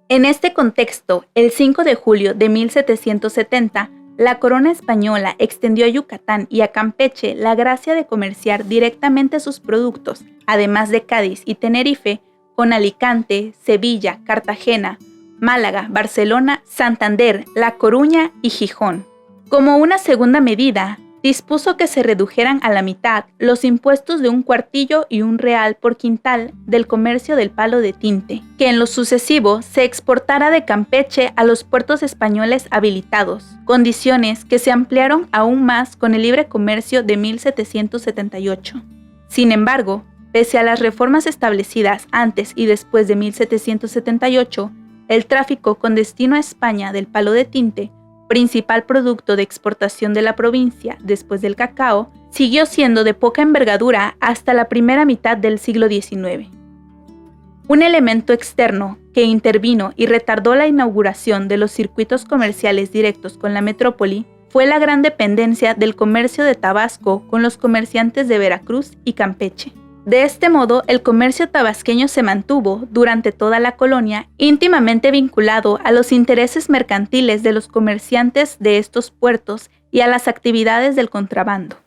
En este contexto, el 5 de julio de 1770, la corona española extendió a Yucatán y a Campeche la gracia de comerciar directamente sus productos, además de Cádiz y Tenerife, con Alicante, Sevilla, Cartagena, Málaga, Barcelona, Santander, La Coruña y Gijón. Como una segunda medida, dispuso que se redujeran a la mitad los impuestos de 1 cuartillo y 1 real por quintal del comercio del palo de tinte, que en lo sucesivo se exportara de Campeche a los puertos españoles habilitados, condiciones que se ampliaron aún más con el libre comercio de 1778. Sin embargo, pese a las reformas establecidas antes y después de 1778, el tráfico con destino a España del palo de tinte, principal producto de exportación de la provincia después del cacao, siguió siendo de poca envergadura hasta la primera mitad del siglo XIX. Un elemento externo que intervino y retardó la inauguración de los circuitos comerciales directos con la metrópoli fue la gran dependencia del comercio de Tabasco con los comerciantes de Veracruz y Campeche. De este modo, el comercio tabasqueño se mantuvo, durante toda la colonia, íntimamente vinculado a los intereses mercantiles de los comerciantes de estos puertos y a las actividades del contrabando.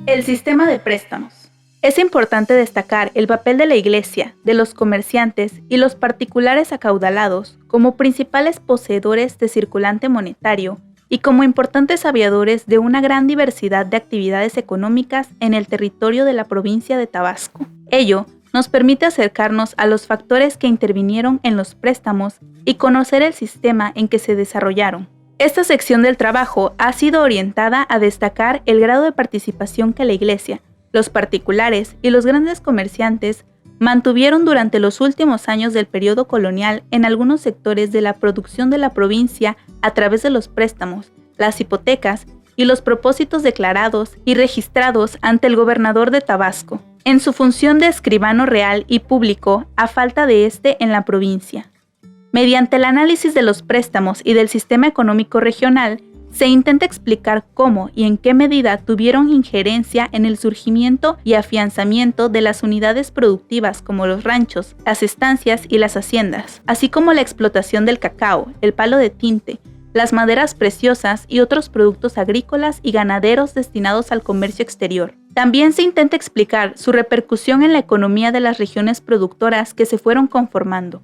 El sistema de préstamos. Es importante destacar el papel de la Iglesia, de los comerciantes y los particulares acaudalados como principales poseedores de circulante monetario y como importantes aviadores de una gran diversidad de actividades económicas en el territorio de la provincia de Tabasco. Ello nos permite acercarnos a los factores que intervinieron en los préstamos y conocer el sistema en que se desarrollaron. Esta sección del trabajo ha sido orientada a destacar el grado de participación que la Iglesia, los particulares y los grandes comerciantes mantuvieron durante los últimos años del periodo colonial en algunos sectores de la producción de la provincia a través de los préstamos, las hipotecas y los propósitos declarados y registrados ante el gobernador de Tabasco, en su función de escribano real y público a falta de este en la provincia. Mediante el análisis de los préstamos y del sistema económico regional, se intenta explicar cómo y en qué medida tuvieron injerencia en el surgimiento y afianzamiento de las unidades productivas como los ranchos, las estancias y las haciendas, así como la explotación del cacao, el palo de tinte, las maderas preciosas y otros productos agrícolas y ganaderos destinados al comercio exterior. También se intenta explicar su repercusión en la economía de las regiones productoras que se fueron conformando.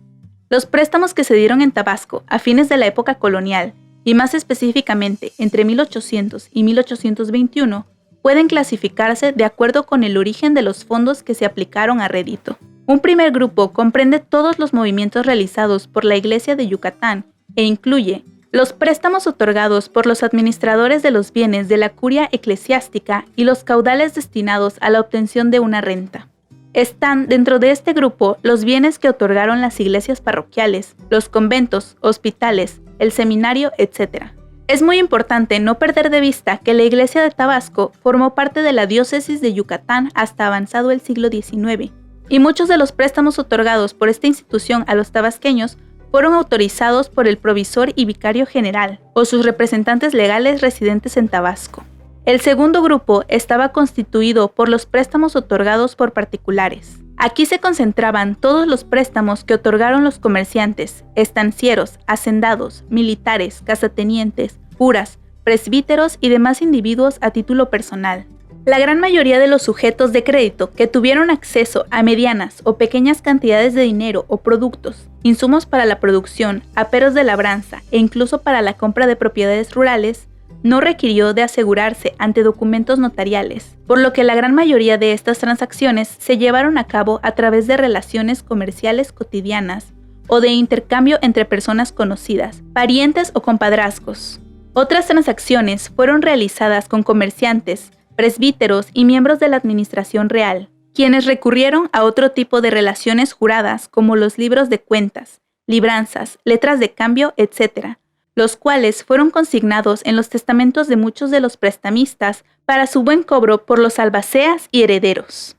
Los préstamos que se dieron en Tabasco a fines de la época colonial, y más específicamente entre 1800 y 1821, pueden clasificarse de acuerdo con el origen de los fondos que se aplicaron a rédito. Un primer grupo comprende todos los movimientos realizados por la Iglesia de Yucatán e incluye los préstamos otorgados por los administradores de los bienes de la curia eclesiástica y los caudales destinados a la obtención de una renta. Están dentro de este grupo los bienes que otorgaron las iglesias parroquiales, los conventos, hospitales, el seminario, etc. Es muy importante no perder de vista que la Iglesia de Tabasco formó parte de la diócesis de Yucatán hasta avanzado el siglo XIX, y muchos de los préstamos otorgados por esta institución a los tabasqueños fueron autorizados por el provisor y vicario general, o sus representantes legales residentes en Tabasco. El segundo grupo estaba constituido por los préstamos otorgados por particulares. Aquí se concentraban todos los préstamos que otorgaron los comerciantes, estancieros, hacendados, militares, casatenientes, curas, presbíteros y demás individuos a título personal. La gran mayoría de los sujetos de crédito que tuvieron acceso a medianas o pequeñas cantidades de dinero o productos, insumos para la producción, aperos de labranza e incluso para la compra de propiedades rurales, no requirió de asegurarse ante documentos notariales, por lo que la gran mayoría de estas transacciones se llevaron a cabo a través de relaciones comerciales cotidianas o de intercambio entre personas conocidas, parientes o compadrazgos. Otras transacciones fueron realizadas con comerciantes, presbíteros y miembros de la administración real, quienes recurrieron a otro tipo de relaciones juradas como los libros de cuentas, libranzas, letras de cambio, etc., los cuales fueron consignados en los testamentos de muchos de los prestamistas para su buen cobro por los albaceas y herederos.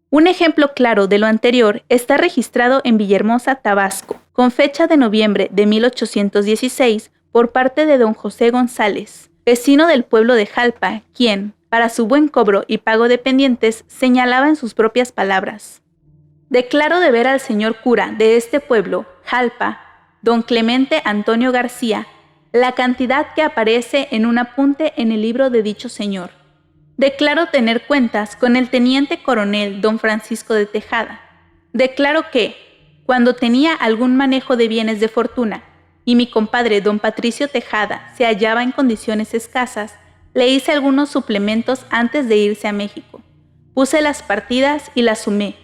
Un ejemplo claro de lo anterior está registrado en Villahermosa, Tabasco, con fecha de noviembre de 1816 por parte de don José González, vecino del pueblo de Jalpa, quien, para su buen cobro y pago de pendientes, señalaba en sus propias palabras: «Declaro deber al señor cura de este pueblo, Jalpa, don Clemente Antonio García, la cantidad que aparece en un apunte en el libro de dicho señor. Declaro tener cuentas con el teniente coronel don Francisco de Tejada. Declaro que, cuando tenía algún manejo de bienes de fortuna y mi compadre don Patricio Tejada se hallaba en condiciones escasas, le hice algunos suplementos antes de irse a México. Puse las partidas y las sumé.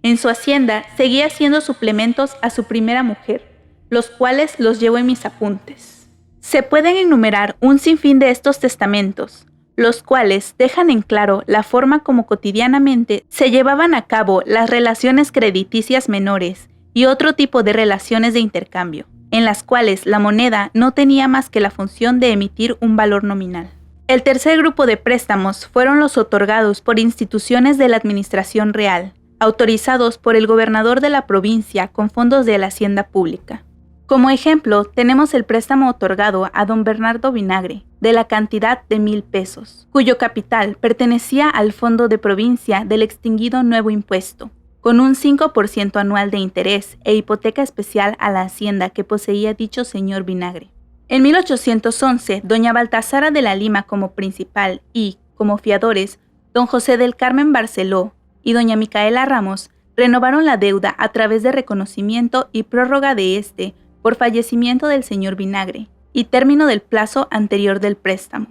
En su hacienda seguía haciendo suplementos a su primera mujer, los cuales los llevo en mis apuntes». Se pueden enumerar un sinfín de estos testamentos, los cuales dejan en claro la forma como cotidianamente se llevaban a cabo las relaciones crediticias menores y otro tipo de relaciones de intercambio, en las cuales la moneda no tenía más que la función de emitir un valor nominal. El tercer grupo de préstamos fueron los otorgados por instituciones de la administración real, autorizados por el gobernador de la provincia con fondos de la hacienda pública. Como ejemplo, tenemos el préstamo otorgado a don Bernardo Vinagre, de la cantidad de 1,000 pesos, cuyo capital pertenecía al fondo de provincia del extinguido nuevo impuesto, con un 5% anual de interés e hipoteca especial a la hacienda que poseía dicho señor Vinagre. En 1811, doña Baltasara de la Lima como principal y, como fiadores, don José del Carmen Barceló y doña Micaela Ramos renovaron la deuda a través de reconocimiento y prórroga de este por fallecimiento del señor Vinagre y término del plazo anterior del préstamo.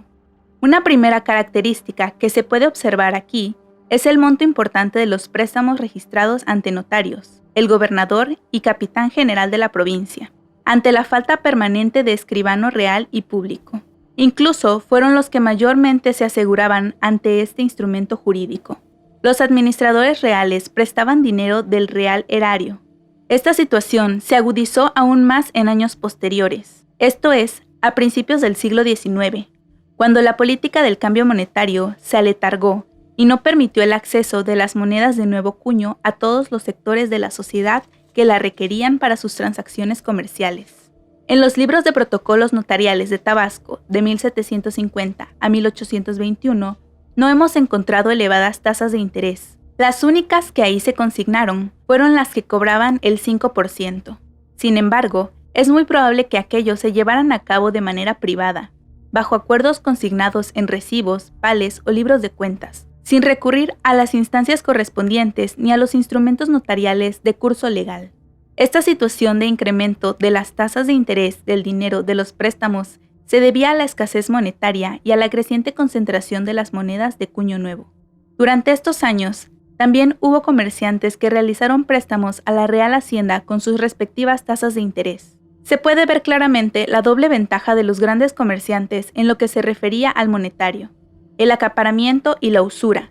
Una primera característica que se puede observar aquí es el monto importante de los préstamos registrados ante notarios, el gobernador y capitán general de la provincia, ante la falta permanente de escribano real y público. Incluso fueron los que mayormente se aseguraban ante este instrumento jurídico. Los administradores reales prestaban dinero del real erario. Esta situación se agudizó aún más en años posteriores, esto es, a principios del siglo XIX, cuando la política del cambio monetario se aletargó y no permitió el acceso de las monedas de nuevo cuño a todos los sectores de la sociedad que la requerían para sus transacciones comerciales. En los libros de protocolos notariales de Tabasco de 1750 a 1821, no hemos encontrado elevadas tasas de interés. Las únicas que ahí se consignaron fueron las que cobraban el 5%. Sin embargo, es muy probable que aquellos se llevaran a cabo de manera privada, bajo acuerdos consignados en recibos, vales o libros de cuentas, sin recurrir a las instancias correspondientes ni a los instrumentos notariales de curso legal. Esta situación de incremento de las tasas de interés del dinero de los préstamos se debía a la escasez monetaria y a la creciente concentración de las monedas de cuño nuevo. Durante estos años, también hubo comerciantes que realizaron préstamos a la Real Hacienda con sus respectivas tasas de interés. Se puede ver claramente la doble ventaja de los grandes comerciantes en lo que se refería al monetario, el acaparamiento y la usura,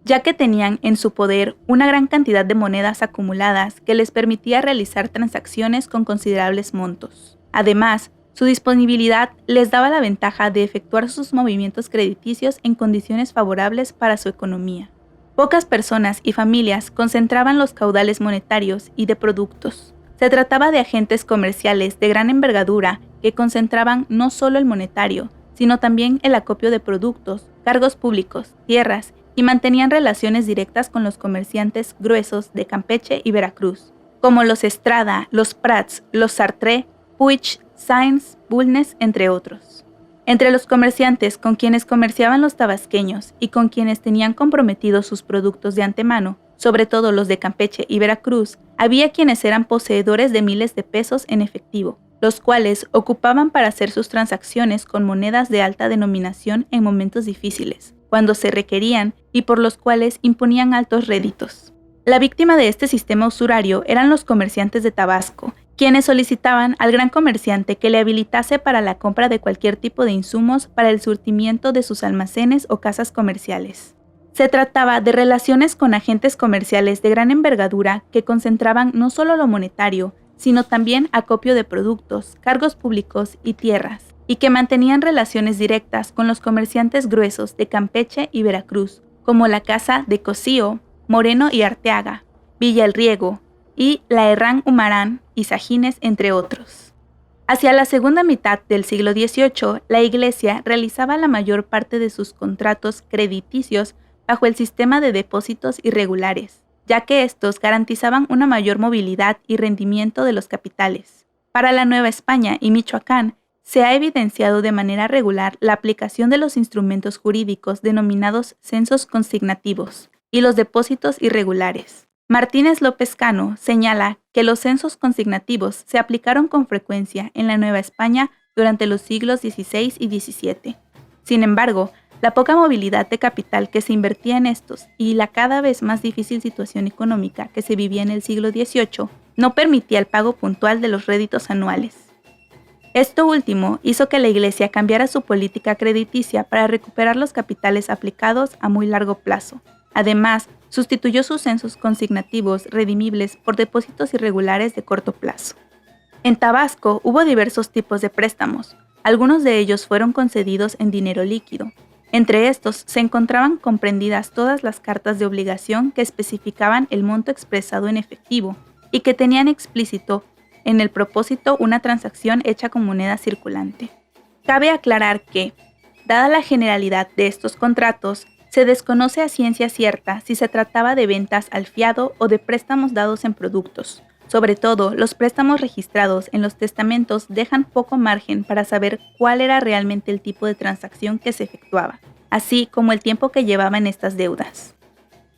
ya que tenían en su poder una gran cantidad de monedas acumuladas que les permitía realizar transacciones con considerables montos. Además, Su disponibilidad les daba la ventaja de efectuar sus movimientos crediticios en condiciones favorables para su economía. Pocas personas y familias concentraban los caudales monetarios y de productos. Se trataba de agentes comerciales de gran envergadura que concentraban no solo el monetario, sino también el acopio de productos, cargos públicos, tierras, y mantenían relaciones directas con los comerciantes gruesos de Campeche y Veracruz, como los Estrada, los Prats, los Sartre, Puig, Sáenz, Bulnes, entre otros. Entre los comerciantes con quienes comerciaban los tabasqueños y con quienes tenían comprometidos sus productos de antemano, sobre todo los de Campeche y Veracruz, había quienes eran poseedores de miles de pesos en efectivo, los cuales ocupaban para hacer sus transacciones con monedas de alta denominación en momentos difíciles, cuando se requerían y por los cuales imponían altos réditos. La víctima de este sistema usurario eran los comerciantes de Tabasco, quienes solicitaban al gran comerciante que le habilitase para la compra de cualquier tipo de insumos para el surtimiento de sus almacenes o casas comerciales. Se trataba de relaciones con agentes comerciales de gran envergadura que concentraban no solo lo monetario, sino también acopio de productos, cargos públicos y tierras, y que mantenían relaciones directas con los comerciantes gruesos de Campeche y Veracruz, como la Casa de Cosío, Moreno y Arteaga, Villa El Riego y la Herrán Humarán y Sajines, entre otros. Hacia la segunda mitad del siglo XVIII, la Iglesia realizaba la mayor parte de sus contratos crediticios bajo el sistema de depósitos irregulares, ya que estos garantizaban una mayor movilidad y rendimiento de los capitales. Para la Nueva España y Michoacán, se ha evidenciado de manera regular la aplicación de los instrumentos jurídicos denominados censos consignativos y los depósitos irregulares. Martínez López Cano señala que los censos consignativos se aplicaron con frecuencia en la Nueva España durante los siglos XVI y XVII. Sin embargo, la poca movilidad de capital que se invertía en estos y la cada vez más difícil situación económica que se vivía en el siglo XVIII no permitía el pago puntual de los réditos anuales. Esto último hizo que la Iglesia cambiara su política crediticia para recuperar los capitales aplicados a muy largo plazo. Además, sustituyó sus censos consignativos redimibles por depósitos irregulares de corto plazo. En Tabasco hubo diversos tipos de préstamos. Algunos de ellos fueron concedidos en dinero líquido. Entre estos se encontraban comprendidas todas las cartas de obligación que especificaban el monto expresado en efectivo y que tenían explícito en el propósito una transacción hecha con moneda circulante. Cabe aclarar que, dada la generalidad de estos contratos, se desconoce a ciencia cierta si se trataba de ventas al fiado o de préstamos dados en productos. Sobre todo, los préstamos registrados en los testamentos dejan poco margen para saber cuál era realmente el tipo de transacción que se efectuaba, así como el tiempo que llevaban estas deudas.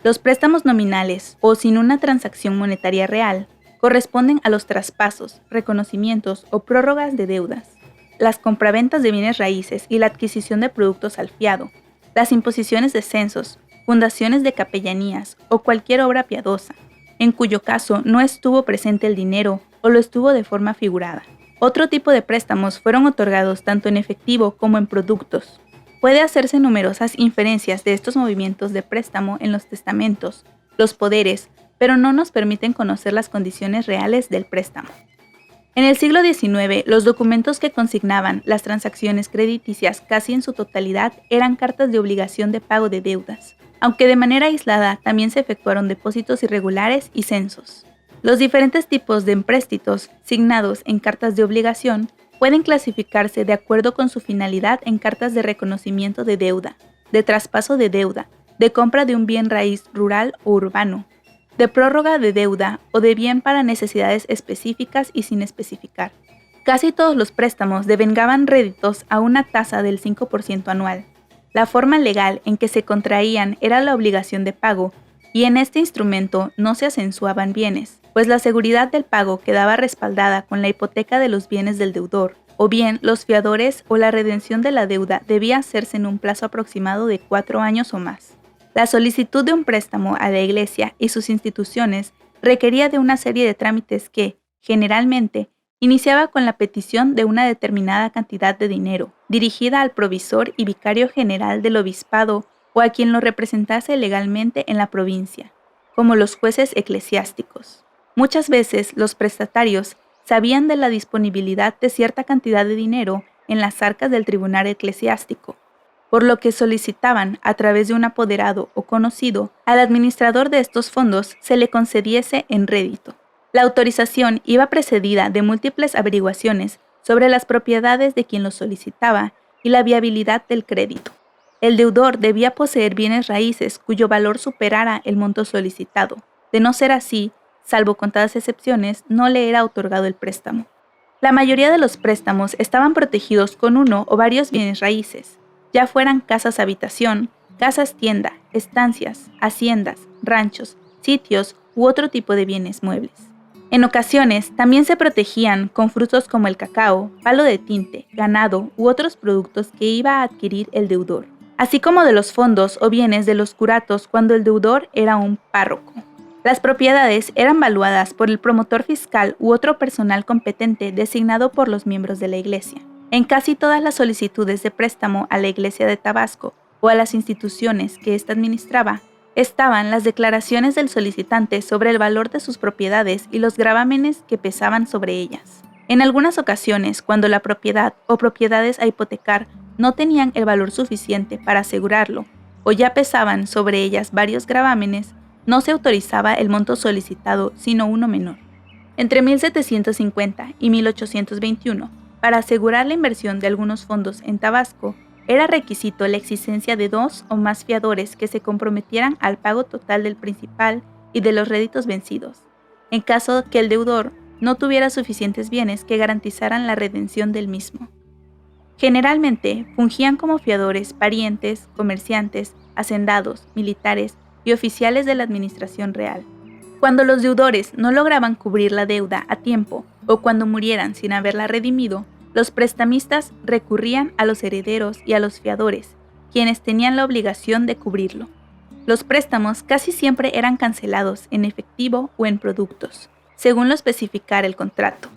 Los préstamos nominales, o sin una transacción monetaria real, corresponden a los traspasos, reconocimientos o prórrogas de deudas, las compraventas de bienes raíces y la adquisición de productos al fiado, las imposiciones de censos, fundaciones de capellanías o cualquier obra piadosa, en cuyo caso no estuvo presente el dinero o lo estuvo de forma figurada. Otro tipo de préstamos fueron otorgados tanto en efectivo como en productos. Puede hacerse numerosas inferencias de estos movimientos de préstamo en los testamentos, los poderes, pero no nos permiten conocer las condiciones reales del préstamo. En el siglo XIX, los documentos que consignaban las transacciones crediticias casi en su totalidad eran cartas de obligación de pago de deudas, aunque de manera aislada también se efectuaron depósitos irregulares y censos. Los diferentes tipos de empréstitos signados en cartas de obligación pueden clasificarse de acuerdo con su finalidad en cartas de reconocimiento de deuda, de traspaso de deuda, de compra de un bien raíz rural o urbano, de prórroga de deuda o de bien para necesidades específicas y sin especificar. Casi todos los préstamos devengaban réditos a una tasa del 5% anual. La forma legal en que se contraían era la obligación de pago, y en este instrumento no se acensuaban bienes, pues la seguridad del pago quedaba respaldada con la hipoteca de los bienes del deudor, o bien los fiadores o la redención de la deuda debía hacerse en un plazo aproximado de 4 años o más. La solicitud de un préstamo a la Iglesia y sus instituciones requería de una serie de trámites que, generalmente, iniciaba con la petición de una determinada cantidad de dinero, dirigida al provisor y vicario general del obispado o a quien lo representase legalmente en la provincia, como los jueces eclesiásticos. Muchas veces los prestatarios sabían de la disponibilidad de cierta cantidad de dinero en las arcas del tribunal eclesiástico, por lo que solicitaban, a través de un apoderado o conocido, al administrador de estos fondos se le concediese en rédito. La autorización iba precedida de múltiples averiguaciones sobre las propiedades de quien lo solicitaba y la viabilidad del crédito. El deudor debía poseer bienes raíces cuyo valor superara el monto solicitado. De no ser así, salvo contadas excepciones, no le era otorgado el préstamo. La mayoría de los préstamos estaban protegidos con uno o varios bienes raíces, ya fueran casas habitación, casas tienda, estancias, haciendas, ranchos, sitios u otro tipo de bienes muebles. En ocasiones también se protegían con frutos como el cacao, palo de tinte, ganado u otros productos que iba a adquirir el deudor, así como de los fondos o bienes de los curatos cuando el deudor era un párroco. Las propiedades eran valuadas por el promotor fiscal u otro personal competente designado por los miembros de la iglesia. En casi todas las solicitudes de préstamo a la iglesia de Tabasco o a las instituciones que ésta administraba, estaban las declaraciones del solicitante sobre el valor de sus propiedades y los gravámenes que pesaban sobre ellas. En algunas ocasiones, cuando la propiedad o propiedades a hipotecar no tenían el valor suficiente para asegurarlo, o ya pesaban sobre ellas varios gravámenes, no se autorizaba el monto solicitado, sino uno menor. Entre 1750 y 1821, para asegurar la inversión de algunos fondos en Tabasco, era requisito la existencia de 2 o más fiadores que se comprometieran al pago total del principal y de los réditos vencidos, en caso que el deudor no tuviera suficientes bienes que garantizaran la redención del mismo. Generalmente fungían como fiadores parientes, comerciantes, hacendados, militares y oficiales de la administración real. Cuando los deudores no lograban cubrir la deuda a tiempo o cuando murieran sin haberla redimido, los prestamistas recurrían a los herederos y a los fiadores, quienes tenían la obligación de cubrirlo. Los préstamos casi siempre eran cancelados en efectivo o en productos, según lo especificara el contrato.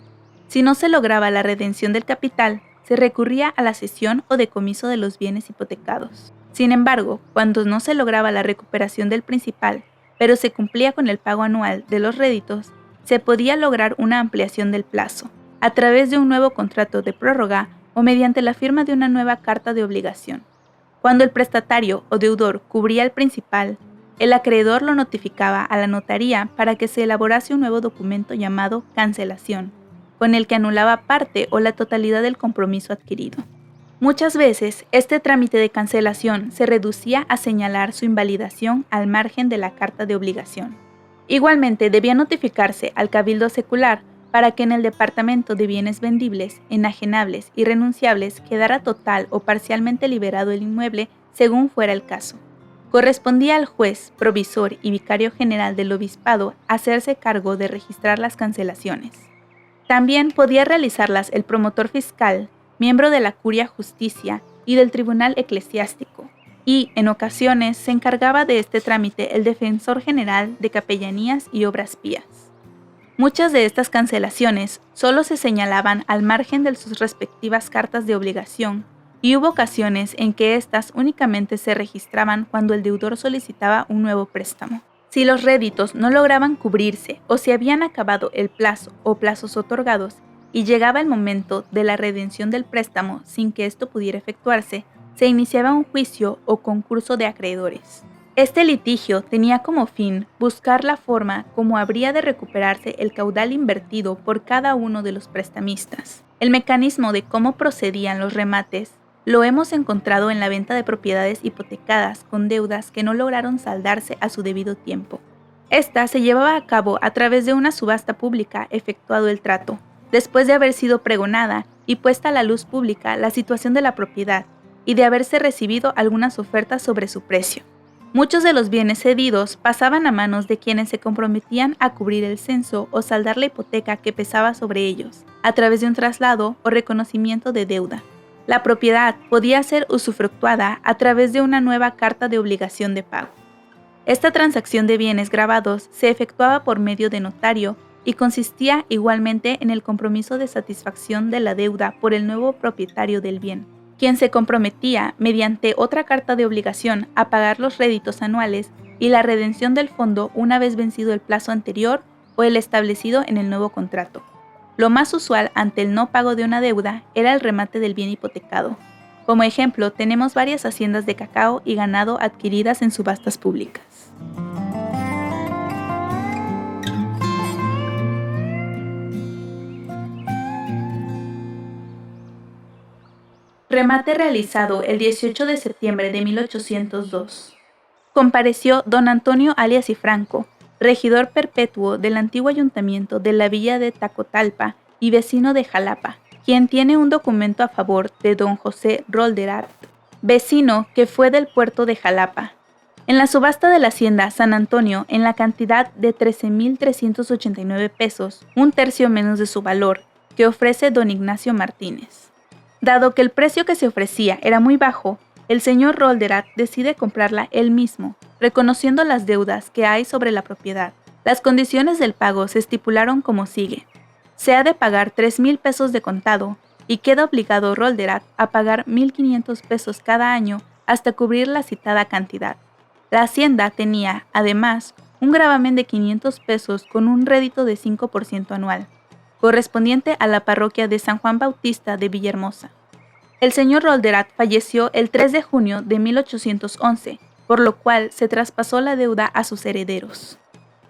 Si no se lograba la redención del capital, se recurría a la cesión o decomiso de los bienes hipotecados. Sin embargo, cuando no se lograba la recuperación del principal, pero se cumplía con el pago anual de los réditos, se podía lograr una ampliación del plazo, a través de un nuevo contrato de prórroga o mediante la firma de una nueva carta de obligación. Cuando el prestatario o deudor cubría el principal, el acreedor lo notificaba a la notaría para que se elaborase un nuevo documento llamado cancelación, con el que anulaba parte o la totalidad del compromiso adquirido. Muchas veces, este trámite de cancelación se reducía a señalar su invalidación al margen de la carta de obligación. Igualmente, debía notificarse al cabildo secular para que en el departamento de bienes vendibles, enajenables y renunciables quedara total o parcialmente liberado el inmueble según fuera el caso. Correspondía al juez, provisor y vicario general del obispado hacerse cargo de registrar las cancelaciones. También podía realizarlas el promotor fiscal, miembro de la curia justicia y del tribunal eclesiástico, y, en ocasiones, se encargaba de este trámite el defensor general de capellanías y obras pías. Muchas de estas cancelaciones solo se señalaban al margen de sus respectivas cartas de obligación, y hubo ocasiones en que éstas únicamente se registraban cuando el deudor solicitaba un nuevo préstamo. Si los réditos no lograban cubrirse o si habían acabado el plazo o plazos otorgados y llegaba el momento de la redención del préstamo sin que esto pudiera efectuarse, se iniciaba un juicio o concurso de acreedores. Este litigio tenía como fin buscar la forma como habría de recuperarse el caudal invertido por cada uno de los prestamistas. El mecanismo de cómo procedían los remates lo hemos encontrado en la venta de propiedades hipotecadas con deudas que no lograron saldarse a su debido tiempo. Esta se llevaba a cabo a través de una subasta pública efectuado el trato, después de haber sido pregonada y puesta a la luz pública la situación de la propiedad y de haberse recibido algunas ofertas sobre su precio. Muchos de los bienes cedidos pasaban a manos de quienes se comprometían a cubrir el censo o saldar la hipoteca que pesaba sobre ellos, a través de un traslado o reconocimiento de deuda. La propiedad podía ser usufructuada a través de una nueva carta de obligación de pago. Esta transacción de bienes grabados se efectuaba por medio de notario y consistía igualmente en el compromiso de satisfacción de la deuda por el nuevo propietario del bien, quien se comprometía mediante otra carta de obligación a pagar los réditos anuales y la redención del fondo una vez vencido el plazo anterior o el establecido en el nuevo contrato. Lo más usual ante el no pago de una deuda era el remate del bien hipotecado. Como ejemplo, tenemos varias haciendas de cacao y ganado adquiridas en subastas públicas. Remate realizado el 18 de septiembre de 1802. Compareció don Antonio Alias y Franco, regidor perpetuo del antiguo ayuntamiento de la villa de Tacotalpa y vecino de Jalapa, quien tiene un documento a favor de don José Rolderat, vecino que fue del puerto de Jalapa, en la subasta de la hacienda San Antonio en la cantidad de 13,389 pesos, un tercio menos de su valor, que ofrece don Ignacio Martínez. Dado que el precio que se ofrecía era muy bajo, el señor Rolderat decide comprarla él mismo, reconociendo las deudas que hay sobre la propiedad. Las condiciones del pago se estipularon como sigue. Se ha de pagar 3,000 pesos de contado y queda obligado Rolderat a pagar 1,500 pesos cada año hasta cubrir la citada cantidad. La hacienda tenía, además, un gravamen de 500 pesos con un rédito de 5% anual, correspondiente a la parroquia de San Juan Bautista de Villahermosa. El señor Rolderat falleció el 3 de junio de 1811, por lo cual se traspasó la deuda a sus herederos.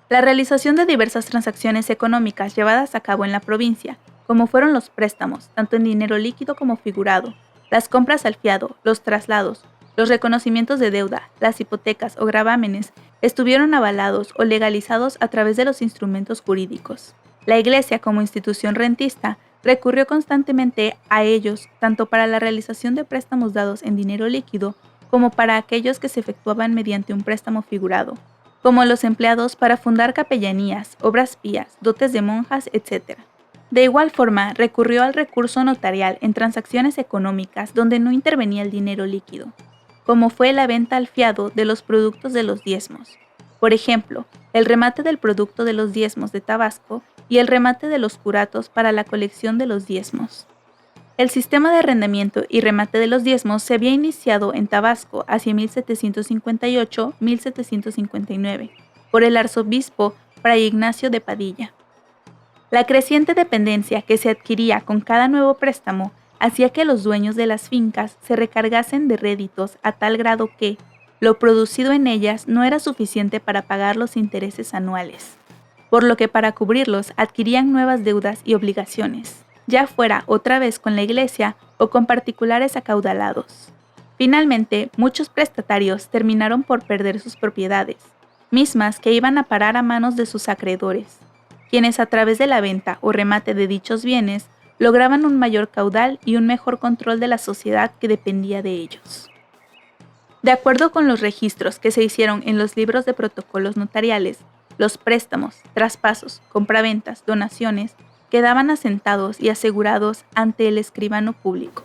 La realización de diversas transacciones económicas llevadas a cabo en la provincia, como fueron los préstamos, tanto en dinero líquido como figurado, las compras al fiado, los traslados, los reconocimientos de deuda, las hipotecas o gravámenes, estuvieron avalados o legalizados a través de los instrumentos jurídicos. La Iglesia, como institución rentista, recurrió constantemente a ellos tanto para la realización de préstamos dados en dinero líquido como para aquellos que se efectuaban mediante un préstamo figurado, como los empleados para fundar capellanías, obras pías, dotes de monjas, etc. De igual forma, recurrió al recurso notarial en transacciones económicas donde no intervenía el dinero líquido, como fue la venta al fiado de los productos de los diezmos. Por ejemplo, el remate del producto de los diezmos de Tabasco y el remate de los curatos para la colección de los diezmos. El sistema de arrendamiento y remate de los diezmos se había iniciado en Tabasco hacia 1758-1759 por el arzobispo Fray Ignacio de Padilla. La creciente dependencia que se adquiría con cada nuevo préstamo hacía que los dueños de las fincas se recargasen de réditos a tal grado que lo producido en ellas no era suficiente para pagar los intereses anuales, por lo que para cubrirlos adquirían nuevas deudas y obligaciones, ya fuera otra vez con la Iglesia o con particulares acaudalados. Finalmente, muchos prestatarios terminaron por perder sus propiedades, mismas que iban a parar a manos de sus acreedores, quienes a través de la venta o remate de dichos bienes lograban un mayor caudal y un mejor control de la sociedad que dependía de ellos. De acuerdo con los registros que se hicieron en los libros de protocolos notariales, los préstamos, traspasos, compraventas, donaciones, quedaban asentados y asegurados ante el escribano público.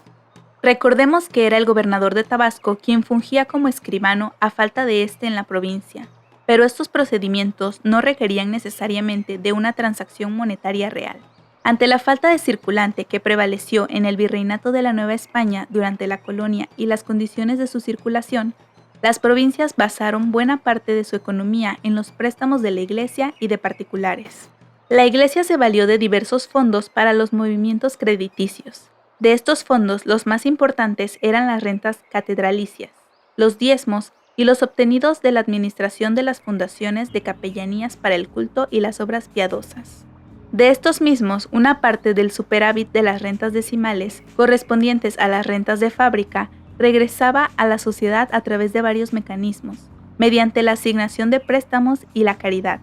Recordemos que era el gobernador de Tabasco quien fungía como escribano a falta de éste en la provincia, pero estos procedimientos no requerían necesariamente de una transacción monetaria real. Ante la falta de circulante que prevaleció en el virreinato de la Nueva España durante la colonia y las condiciones de su circulación, las provincias basaron buena parte de su economía en los préstamos de la Iglesia y de particulares. La Iglesia se valió de diversos fondos para los movimientos crediticios. De estos fondos, los más importantes eran las rentas catedralicias, los diezmos y los obtenidos de la administración de las fundaciones de capellanías para el culto y las obras piadosas. De estos mismos, una parte del superávit de las rentas decimales, correspondientes a las rentas de fábrica, regresaba a la sociedad a través de varios mecanismos, mediante la asignación de préstamos y la caridad.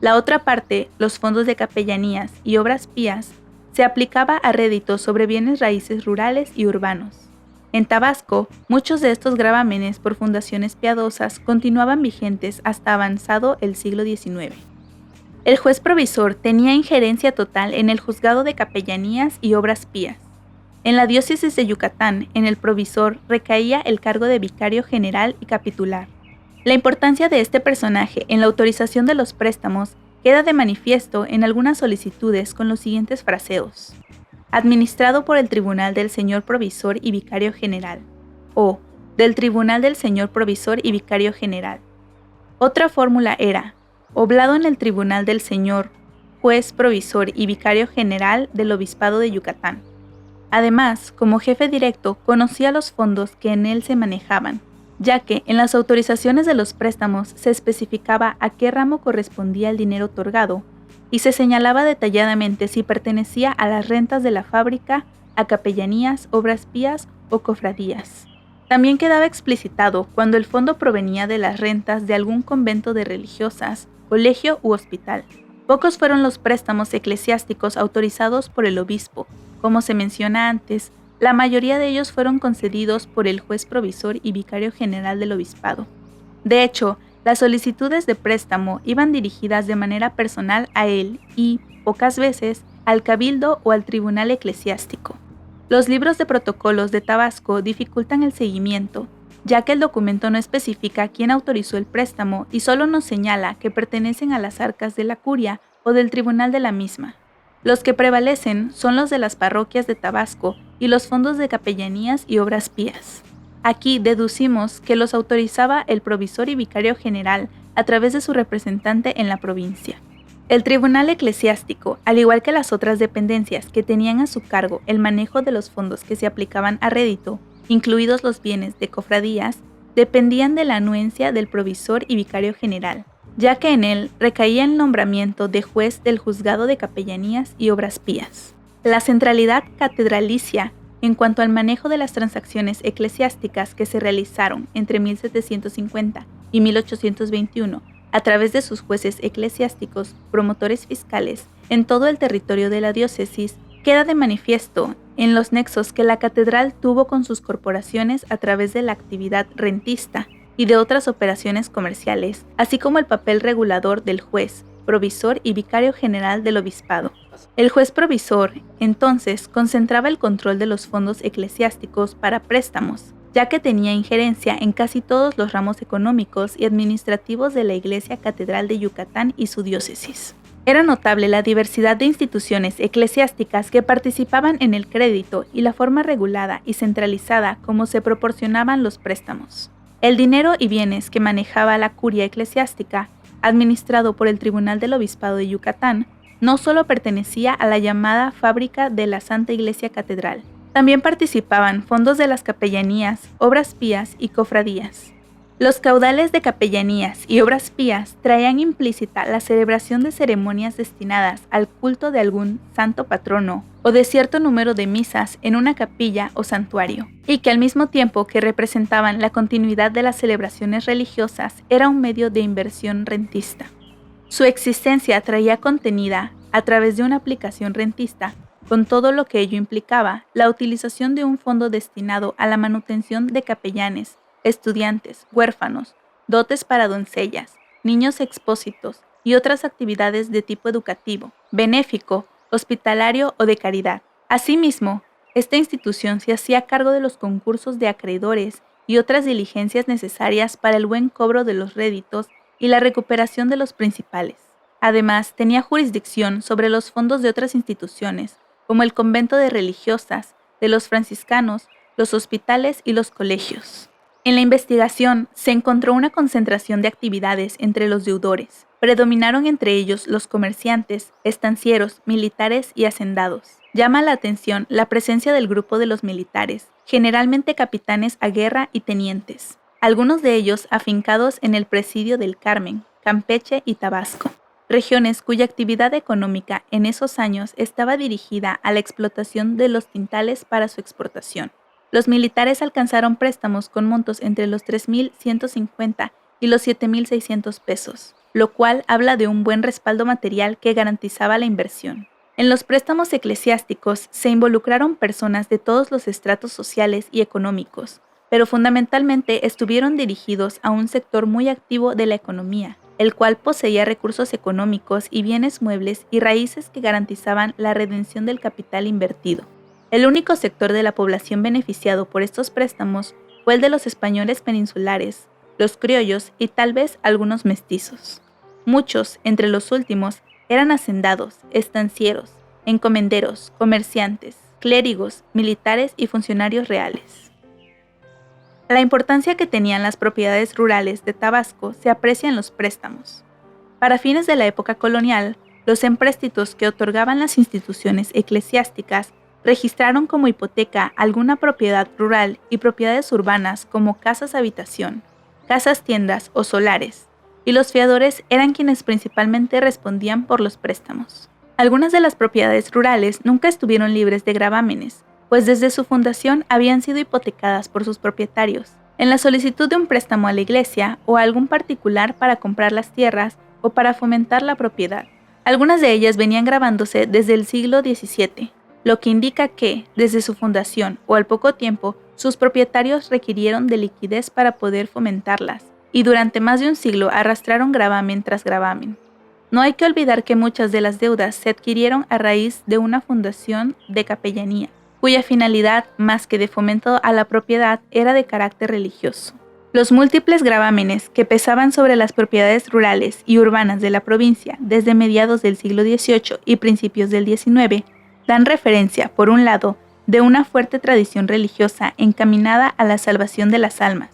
La otra parte, los fondos de capellanías y obras pías, se aplicaba a réditos sobre bienes raíces rurales y urbanos. En Tabasco, muchos de estos gravámenes por fundaciones piadosas continuaban vigentes hasta avanzado el siglo XIX. El juez provisor tenía injerencia total en el juzgado de capellanías y obras pías. En la diócesis de Yucatán, en el provisor recaía el cargo de vicario general y capitular. La importancia de este personaje en la autorización de los préstamos queda de manifiesto en algunas solicitudes con los siguientes fraseos: administrado por el Tribunal del Señor Provisor y Vicario General, o del Tribunal del Señor Provisor y Vicario General. Otra fórmula era oblado en el Tribunal del Señor juez provisor y vicario general del Obispado de Yucatán. Además, como jefe directo, conocía los fondos que en él se manejaban, ya que en las autorizaciones de los préstamos se especificaba a qué ramo correspondía el dinero otorgado y se señalaba detalladamente si pertenecía a las rentas de la fábrica, a capellanías, obras pías o cofradías. También quedaba explicitado cuando el fondo provenía de las rentas de algún convento de religiosas, colegio u hospital. Pocos fueron los préstamos eclesiásticos autorizados por el obispo. Como se menciona antes, la mayoría de ellos fueron concedidos por el juez provisor y vicario general del obispado. De hecho, las solicitudes de préstamo iban dirigidas de manera personal a él y, pocas veces, al cabildo o al tribunal eclesiástico. Los libros de protocolos de Tabasco dificultan el seguimiento, ya que el documento no especifica quién autorizó el préstamo y solo nos señala que pertenecen a las arcas de la curia o del tribunal de la misma. Los que prevalecen son los de las parroquias de Tabasco y los fondos de capellanías y obras pías. Aquí deducimos que los autorizaba el provisor y vicario general a través de su representante en la provincia. El tribunal eclesiástico, al igual que las otras dependencias que tenían a su cargo el manejo de los fondos que se aplicaban a rédito, incluidos los bienes de cofradías, dependían de la anuencia del provisor y vicario general, ya que en él recaía el nombramiento de juez del juzgado de capellanías y obras pías. La centralidad catedralicia en cuanto al manejo de las transacciones eclesiásticas que se realizaron entre 1750 y 1821 a través de sus jueces eclesiásticos, promotores fiscales, en todo el territorio de la diócesis, queda de manifiesto en los nexos que la catedral tuvo con sus corporaciones a través de la actividad rentista y de otras operaciones comerciales, así como el papel regulador del juez, provisor y vicario general del obispado. El juez provisor, entonces, concentraba el control de los fondos eclesiásticos para préstamos, ya que tenía injerencia en casi todos los ramos económicos y administrativos de la Iglesia Catedral de Yucatán y su diócesis. Era notable la diversidad de instituciones eclesiásticas que participaban en el crédito y la forma regulada y centralizada como se proporcionaban los préstamos. El dinero y bienes que manejaba la curia eclesiástica, administrado por el Tribunal del Obispado de Yucatán, no solo pertenecía a la llamada Fábrica de la Santa Iglesia Catedral, también participaban fondos de las capellanías, obras pías y cofradías. Los caudales de capellanías y obras pías traían implícita la celebración de ceremonias destinadas al culto de algún santo patrono o de cierto número de misas en una capilla o santuario, y que al mismo tiempo que representaban la continuidad de las celebraciones religiosas era un medio de inversión rentista. Su existencia traía contenida, a través de una aplicación rentista, con todo lo que ello implicaba, la utilización de un fondo destinado a la manutención de capellanes, estudiantes, huérfanos, dotes para doncellas, niños expósitos y otras actividades de tipo educativo, benéfico, hospitalario o de caridad. Asimismo, esta institución se hacía cargo de los concursos de acreedores y otras diligencias necesarias para el buen cobro de los réditos y la recuperación de los principales. Además, tenía jurisdicción sobre los fondos de otras instituciones, como el convento de religiosas, de los franciscanos, los hospitales y los colegios. En la investigación se encontró una concentración de actividades entre los deudores. Predominaron entre ellos los comerciantes, estancieros, militares y hacendados. Llama la atención la presencia del grupo de los militares, generalmente capitanes a guerra y tenientes, algunos de ellos afincados en el presidio del Carmen, Campeche y Tabasco, regiones cuya actividad económica en esos años estaba dirigida a la explotación de los tintales para su exportación. Los militares alcanzaron préstamos con montos entre los 3.150 y los 7.600 pesos, lo cual habla de un buen respaldo material que garantizaba la inversión. En los préstamos eclesiásticos se involucraron personas de todos los estratos sociales y económicos, pero fundamentalmente estuvieron dirigidos a un sector muy activo de la economía, el cual poseía recursos económicos y bienes muebles y raíces que garantizaban la redención del capital invertido. El único sector de la población beneficiado por estos préstamos fue el de los españoles peninsulares, los criollos y tal vez algunos mestizos. Muchos, entre los últimos, eran hacendados, estancieros, encomenderos, comerciantes, clérigos, militares y funcionarios reales. La importancia que tenían las propiedades rurales de Tabasco se aprecia en los préstamos. Para fines de la época colonial, Los empréstitos que otorgaban las instituciones eclesiásticas registraron como hipoteca alguna propiedad rural y propiedades urbanas como casas habitación, casas tiendas o solares, y los fiadores eran quienes principalmente respondían por los préstamos. Algunas de las propiedades rurales nunca estuvieron libres de gravámenes, pues desde su fundación habían sido hipotecadas por sus propietarios, en la solicitud de un préstamo a la iglesia o a algún particular para comprar las tierras o para fomentar la propiedad. Algunas de ellas venían gravándose desde el siglo XVII, lo que indica que, desde su fundación o al poco tiempo, sus propietarios requirieron de liquidez para poder fomentarlas, y durante más de un siglo arrastraron gravamen tras gravamen. No hay que olvidar que muchas de las deudas se adquirieron a raíz de una fundación de capellanía, cuya finalidad, más que de fomento a la propiedad, era de carácter religioso. Los múltiples gravámenes que pesaban sobre las propiedades rurales y urbanas de la provincia desde mediados del siglo XVIII y principios del XIX dan referencia, por un lado, de una fuerte tradición religiosa encaminada a la salvación de las almas,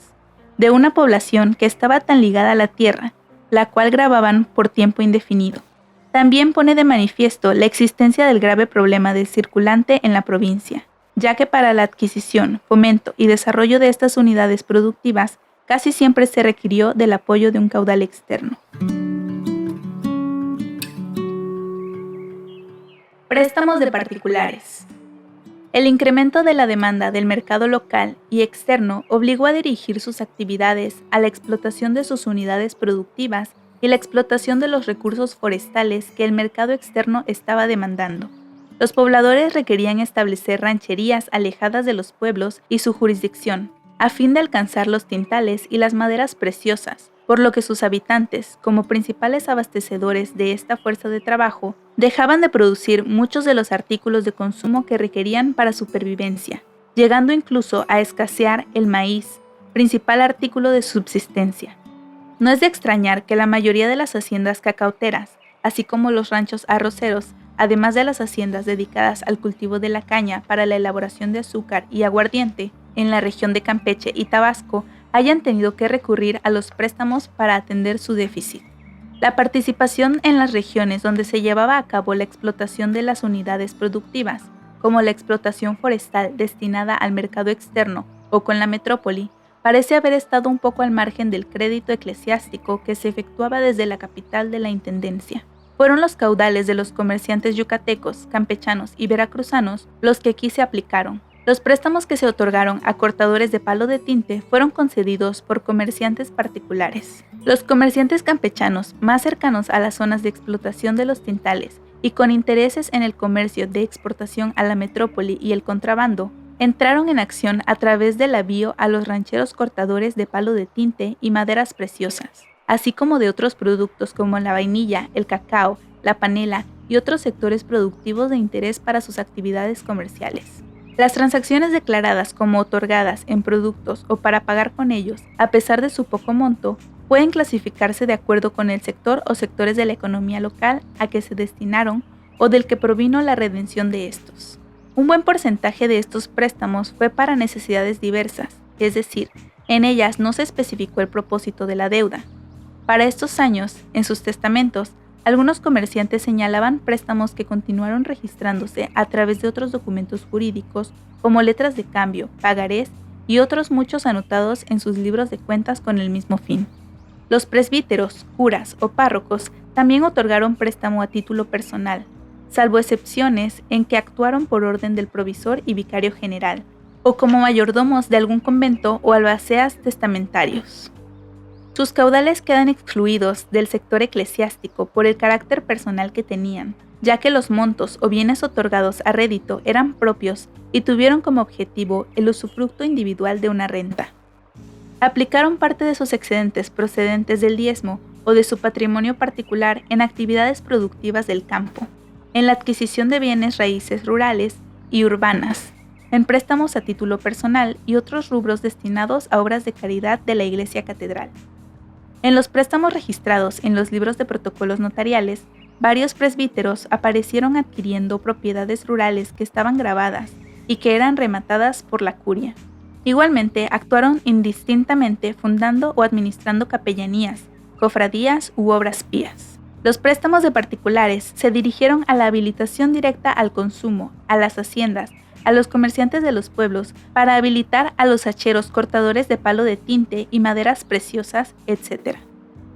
de una población que estaba tan ligada a la tierra, la cual gravaban por tiempo indefinido. También pone de manifiesto la existencia del grave problema del circulante en la provincia, ya que para la adquisición, fomento y desarrollo de estas unidades productivas casi siempre se requirió del apoyo de un caudal externo. Préstamos de particulares. El incremento de la demanda del mercado local y externo obligó a dirigir sus actividades a la explotación de sus unidades productivas y la explotación de los recursos forestales que el mercado externo estaba demandando. Los pobladores requerían establecer rancherías alejadas de los pueblos y su jurisdicción, a fin de alcanzar los tintales y las maderas preciosas, por lo que sus habitantes, como principales abastecedores de esta fuerza de trabajo, dejaban de producir muchos de los artículos de consumo que requerían para supervivencia, llegando incluso a escasear el maíz, principal artículo de subsistencia. No es de extrañar que la mayoría de las haciendas cacauteras, así como los ranchos arroceros, además de las haciendas dedicadas al cultivo de la caña para la elaboración de azúcar y aguardiente, en la región de Campeche y Tabasco, hayan tenido que recurrir a los préstamos para atender su déficit. La participación en las regiones donde se llevaba a cabo la explotación de las unidades productivas, como la explotación forestal destinada al mercado externo o con la metrópoli, parece haber estado un poco al margen del crédito eclesiástico que se efectuaba desde la capital de la intendencia. Fueron los caudales de los comerciantes yucatecos, campechanos y veracruzanos los que aquí se aplicaron. Los préstamos que se otorgaron a cortadores de palo de tinte fueron concedidos por comerciantes particulares. Los comerciantes campechanos más cercanos a las zonas de explotación de los tintales y con intereses en el comercio de exportación a la metrópoli y el contrabando, entraron en acción a través del avío a los rancheros cortadores de palo de tinte y maderas preciosas, así como de otros productos como la vainilla, el cacao, la panela y otros sectores productivos de interés para sus actividades comerciales. Las transacciones declaradas como otorgadas en productos o para pagar con ellos, a pesar de su poco monto, pueden clasificarse de acuerdo con el sector o sectores de la economía local a que se destinaron o del que provino la redención de estos. Un buen porcentaje de estos préstamos fue para necesidades diversas, es decir, en ellas no se especificó el propósito de la deuda. Para estos años, en sus testamentos, algunos comerciantes señalaban préstamos que continuaron registrándose a través de otros documentos jurídicos como letras de cambio, pagarés y otros muchos anotados en sus libros de cuentas con el mismo fin. Los presbíteros, curas o párrocos también otorgaron préstamo a título personal, salvo excepciones en que actuaron por orden del provisor y vicario general, o como mayordomos de algún convento o albaceas testamentarios. Sus caudales quedan excluidos del sector eclesiástico por el carácter personal que tenían, ya que los montos o bienes otorgados a rédito eran propios y tuvieron como objetivo el usufructo individual de una renta. Aplicaron parte de sus excedentes procedentes del diezmo o de su patrimonio particular en actividades productivas del campo, en la adquisición de bienes raíces rurales y urbanas, en préstamos a título personal y otros rubros destinados a obras de caridad de la Iglesia Catedral. En los préstamos registrados en los libros de protocolos notariales, varios presbíteros aparecieron adquiriendo propiedades rurales que estaban grabadas y que eran rematadas por la curia. Igualmente, actuaron indistintamente fundando o administrando capellanías, cofradías u obras pías. Los préstamos de particulares se dirigieron a la habilitación directa al consumo, a las haciendas, a los comerciantes de los pueblos, para habilitar a los hacheros cortadores de palo de tinte y maderas preciosas, etc.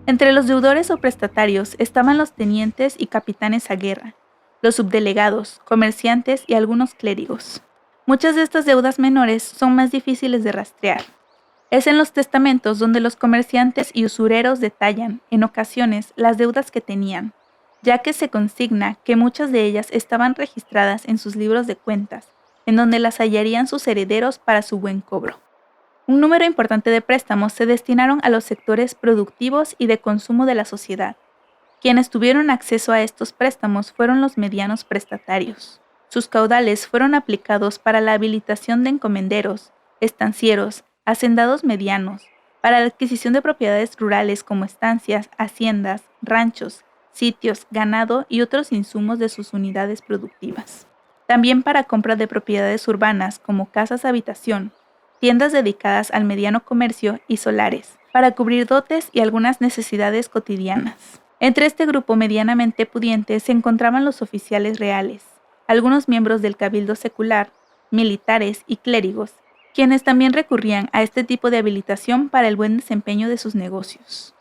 Entre los deudores o prestatarios estaban los tenientes y capitanes a guerra, los subdelegados, comerciantes y algunos clérigos. Muchas de estas deudas menores son más difíciles de rastrear. Es en los testamentos donde los comerciantes y usureros detallan, en ocasiones, las deudas que tenían, ya que se consigna que muchas de ellas estaban registradas en sus libros de cuentas, en donde las hallarían sus herederos para su buen cobro. Un número importante de préstamos se destinaron a los sectores productivos y de consumo de la sociedad. Quienes tuvieron acceso a estos préstamos fueron los medianos prestatarios. Sus caudales fueron aplicados para la habilitación de encomenderos, estancieros, hacendados medianos, para la adquisición de propiedades rurales como estancias, haciendas, ranchos, sitios, ganado y otros insumos de sus unidades productivas. También para compra de propiedades urbanas como casas habitación, tiendas dedicadas al mediano comercio y solares, para cubrir dotes y algunas necesidades cotidianas. Entre este grupo medianamente pudiente se encontraban los oficiales reales, algunos miembros del cabildo secular, militares y clérigos, quienes también recurrían a este tipo de habilitación para el buen desempeño de sus negocios.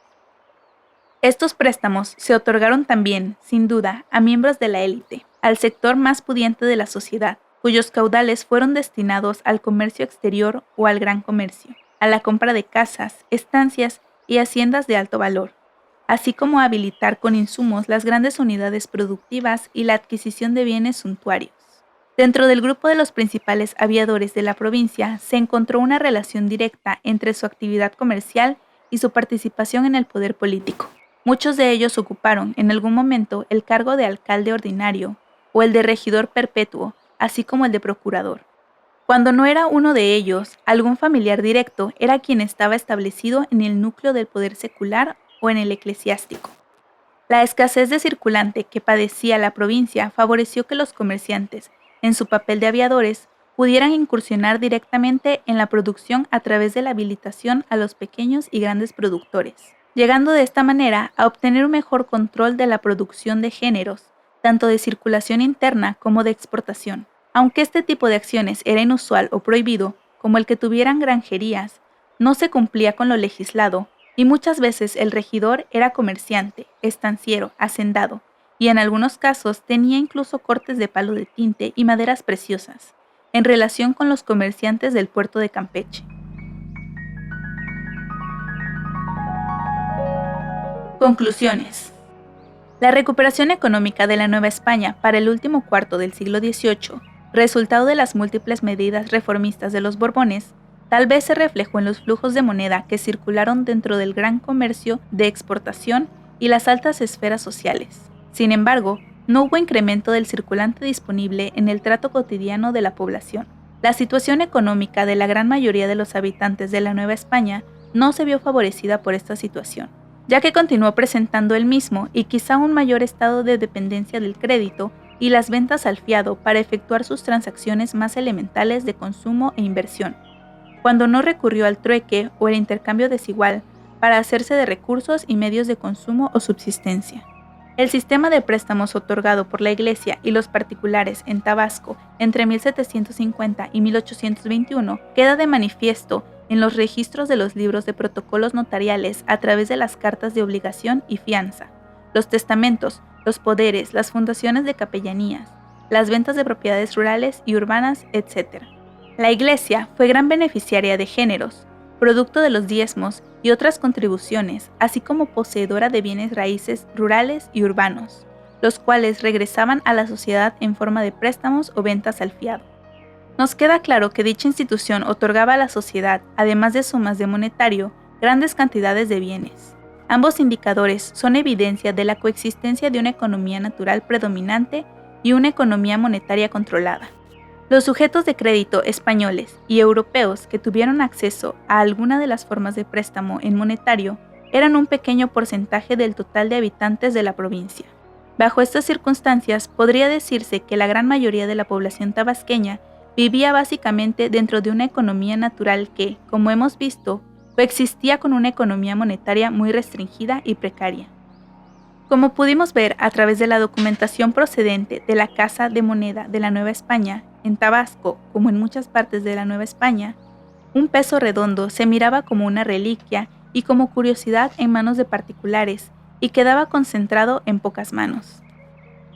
Estos préstamos se otorgaron también, sin duda, a miembros de la élite, al sector más pudiente de la sociedad, cuyos caudales fueron destinados al comercio exterior o al gran comercio, a la compra de casas, estancias y haciendas de alto valor, así como a habilitar con insumos las grandes unidades productivas y la adquisición de bienes suntuarios. Dentro del grupo de los principales aviadores de la provincia se encontró una relación directa entre su actividad comercial y su participación en el poder político. Muchos de ellos ocuparon en algún momento el cargo de alcalde ordinario o el de regidor perpetuo, así como el de procurador. Cuando no era uno de ellos, algún familiar directo era quien estaba establecido en el núcleo del poder secular o en el eclesiástico. La escasez de circulante que padecía la provincia favoreció que los comerciantes, en su papel de aviadores, pudieran incursionar directamente en la producción a través de la habilitación a los pequeños y grandes productores, llegando de esta manera a obtener un mejor control de la producción de géneros, tanto de circulación interna como de exportación. Aunque este tipo de acciones era inusual o prohibido, como el que tuvieran granjerías, no se cumplía con lo legislado, y muchas veces el regidor era comerciante, estanciero, hacendado, y en algunos casos tenía incluso cortes de palo de tinte y maderas preciosas, en relación con los comerciantes del puerto de Campeche. Conclusiones. La recuperación económica de la Nueva España para el último cuarto del siglo XVIII, resultado de las múltiples medidas reformistas de los Borbones, tal vez se reflejó en los flujos de moneda que circularon dentro del gran comercio de exportación y las altas esferas sociales. Sin embargo, no hubo incremento del circulante disponible en el trato cotidiano de la población. La situación económica de la gran mayoría de los habitantes de la Nueva España no se vio favorecida por esta situación, ya que continuó presentando el mismo y quizá un mayor estado de dependencia del crédito y las ventas al fiado para efectuar sus transacciones más elementales de consumo e inversión, cuando no recurrió al trueque o el intercambio desigual para hacerse de recursos y medios de consumo o subsistencia. El sistema de préstamos otorgado por la Iglesia y los particulares en Tabasco entre 1750 y 1821 queda de manifiesto en los registros de los libros de protocolos notariales a través de las cartas de obligación y fianza, los testamentos, los poderes, las fundaciones de capellanías, las ventas de propiedades rurales y urbanas, etc. La Iglesia fue gran beneficiaria de géneros, producto de los diezmos y otras contribuciones, así como poseedora de bienes raíces rurales y urbanos, los cuales regresaban a la sociedad en forma de préstamos o ventas al fiado. Nos queda claro que dicha institución otorgaba a la sociedad, además de sumas de monetario, grandes cantidades de bienes. Ambos indicadores son evidencia de la coexistencia de una economía natural predominante y una economía monetaria controlada. Los sujetos de crédito españoles y europeos que tuvieron acceso a alguna de las formas de préstamo en monetario eran un pequeño porcentaje del total de habitantes de la provincia. Bajo estas circunstancias, podría decirse que la gran mayoría de la población tabasqueña vivía básicamente dentro de una economía natural que, como hemos visto, coexistía con una economía monetaria muy restringida y precaria. Como pudimos ver a través de la documentación procedente de la Casa de Moneda de la Nueva España, en Tabasco, como en muchas partes de la Nueva España, un peso redondo se miraba como una reliquia y como curiosidad en manos de particulares y quedaba concentrado en pocas manos.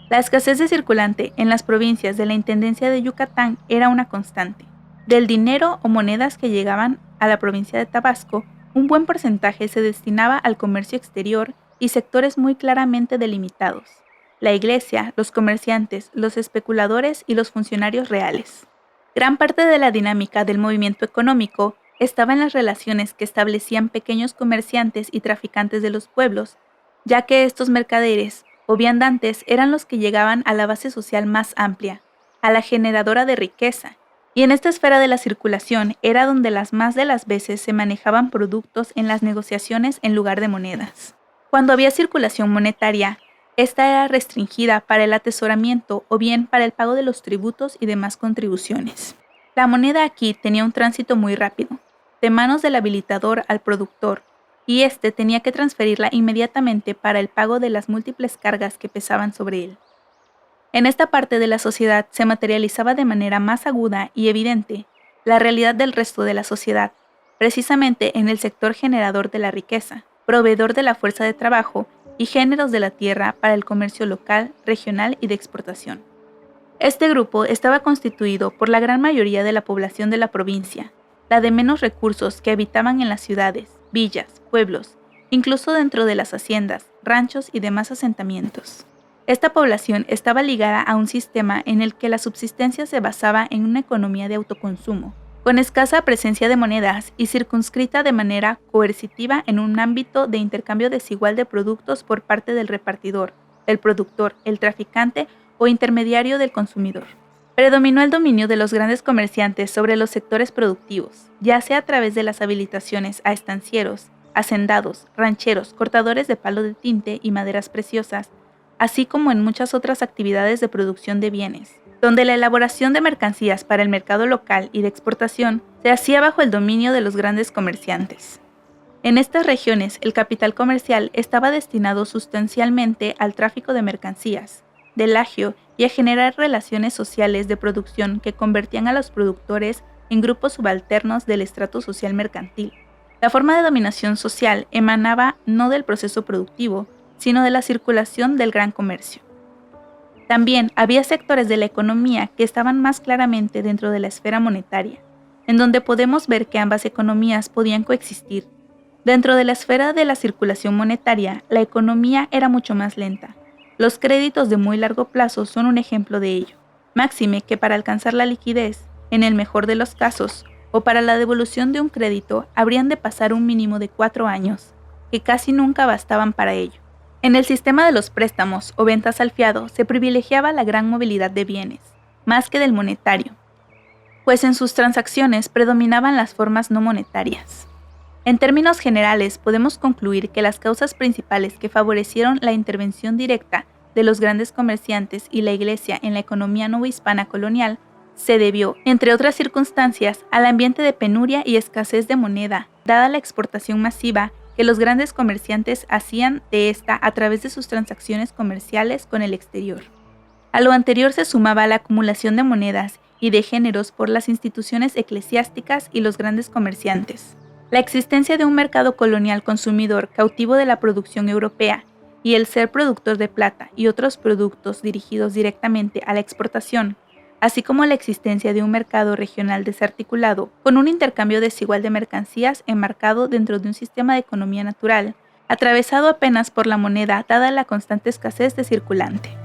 La escasez de circulante en las provincias de la Intendencia de Yucatán era una constante. Del dinero o monedas que llegaban a la provincia de Tabasco, un buen porcentaje se destinaba al comercio exterior y sectores muy claramente delimitados: la iglesia, los comerciantes, los especuladores y los funcionarios reales. Gran parte de la dinámica del movimiento económico estaba en las relaciones que establecían pequeños comerciantes y traficantes de los pueblos, ya que estos mercaderes o viandantes eran los que llegaban a la base social más amplia, a la generadora de riqueza, y en esta esfera de la circulación era donde las más de las veces se manejaban productos en las negociaciones en lugar de monedas. Cuando había circulación monetaria, esta era restringida para el atesoramiento o bien para el pago de los tributos y demás contribuciones. La moneda aquí tenía un tránsito muy rápido, de manos del habilitador al productor, y éste tenía que transferirla inmediatamente para el pago de las múltiples cargas que pesaban sobre él. En esta parte de la sociedad se materializaba de manera más aguda y evidente la realidad del resto de la sociedad, precisamente en el sector generador de la riqueza, proveedor de la fuerza de trabajo y géneros de la tierra para el comercio local, regional y de exportación. Este grupo estaba constituido por la gran mayoría de la población de la provincia, la de menos recursos que habitaban en las ciudades, villas, pueblos, incluso dentro de las haciendas, ranchos y demás asentamientos. Esta población estaba ligada a un sistema en el que la subsistencia se basaba en una economía de autoconsumo, con escasa presencia de monedas y circunscrita de manera coercitiva en un ámbito de intercambio desigual de productos por parte del repartidor, el productor, el traficante o intermediario del consumidor. Predominó el dominio de los grandes comerciantes sobre los sectores productivos, ya sea a través de las habilitaciones a estancieros, hacendados, rancheros, cortadores de palo de tinte y maderas preciosas, así como en muchas otras actividades de producción de bienes, donde la elaboración de mercancías para el mercado local y de exportación se hacía bajo el dominio de los grandes comerciantes. En estas regiones, el capital comercial estaba destinado sustancialmente al tráfico de mercancías, del agio y a generar relaciones sociales de producción que convertían a los productores en grupos subalternos del estrato social mercantil. La forma de dominación social emanaba no del proceso productivo, sino de la circulación del gran comercio. También había sectores de la economía que estaban más claramente dentro de la esfera monetaria, en donde podemos ver que ambas economías podían coexistir. Dentro de la esfera de la circulación monetaria, la economía era mucho más lenta. Los créditos de muy largo plazo son un ejemplo de ello. Máxime que para alcanzar la liquidez, en el mejor de los casos, o para la devolución de un crédito, habrían de pasar un mínimo de 4 años, que casi nunca bastaban para ello. En el sistema de los préstamos o ventas al fiado se privilegiaba la gran movilidad de bienes, más que del monetario, pues en sus transacciones predominaban las formas no monetarias. En términos generales, podemos concluir que las causas principales que favorecieron la intervención directa de los grandes comerciantes y la Iglesia en la economía novohispana colonial se debió, entre otras circunstancias, al ambiente de penuria y escasez de moneda, dada la exportación masiva que los grandes comerciantes hacían de esta a través de sus transacciones comerciales con el exterior. A lo anterior se sumaba la acumulación de monedas y de géneros por las instituciones eclesiásticas y los grandes comerciantes. La existencia de un mercado colonial consumidor cautivo de la producción europea y el ser productor de plata y otros productos dirigidos directamente a la exportación, así como la existencia de un mercado regional desarticulado con un intercambio desigual de mercancías enmarcado dentro de un sistema de economía natural, atravesado apenas por la moneda dada la constante escasez de circulante.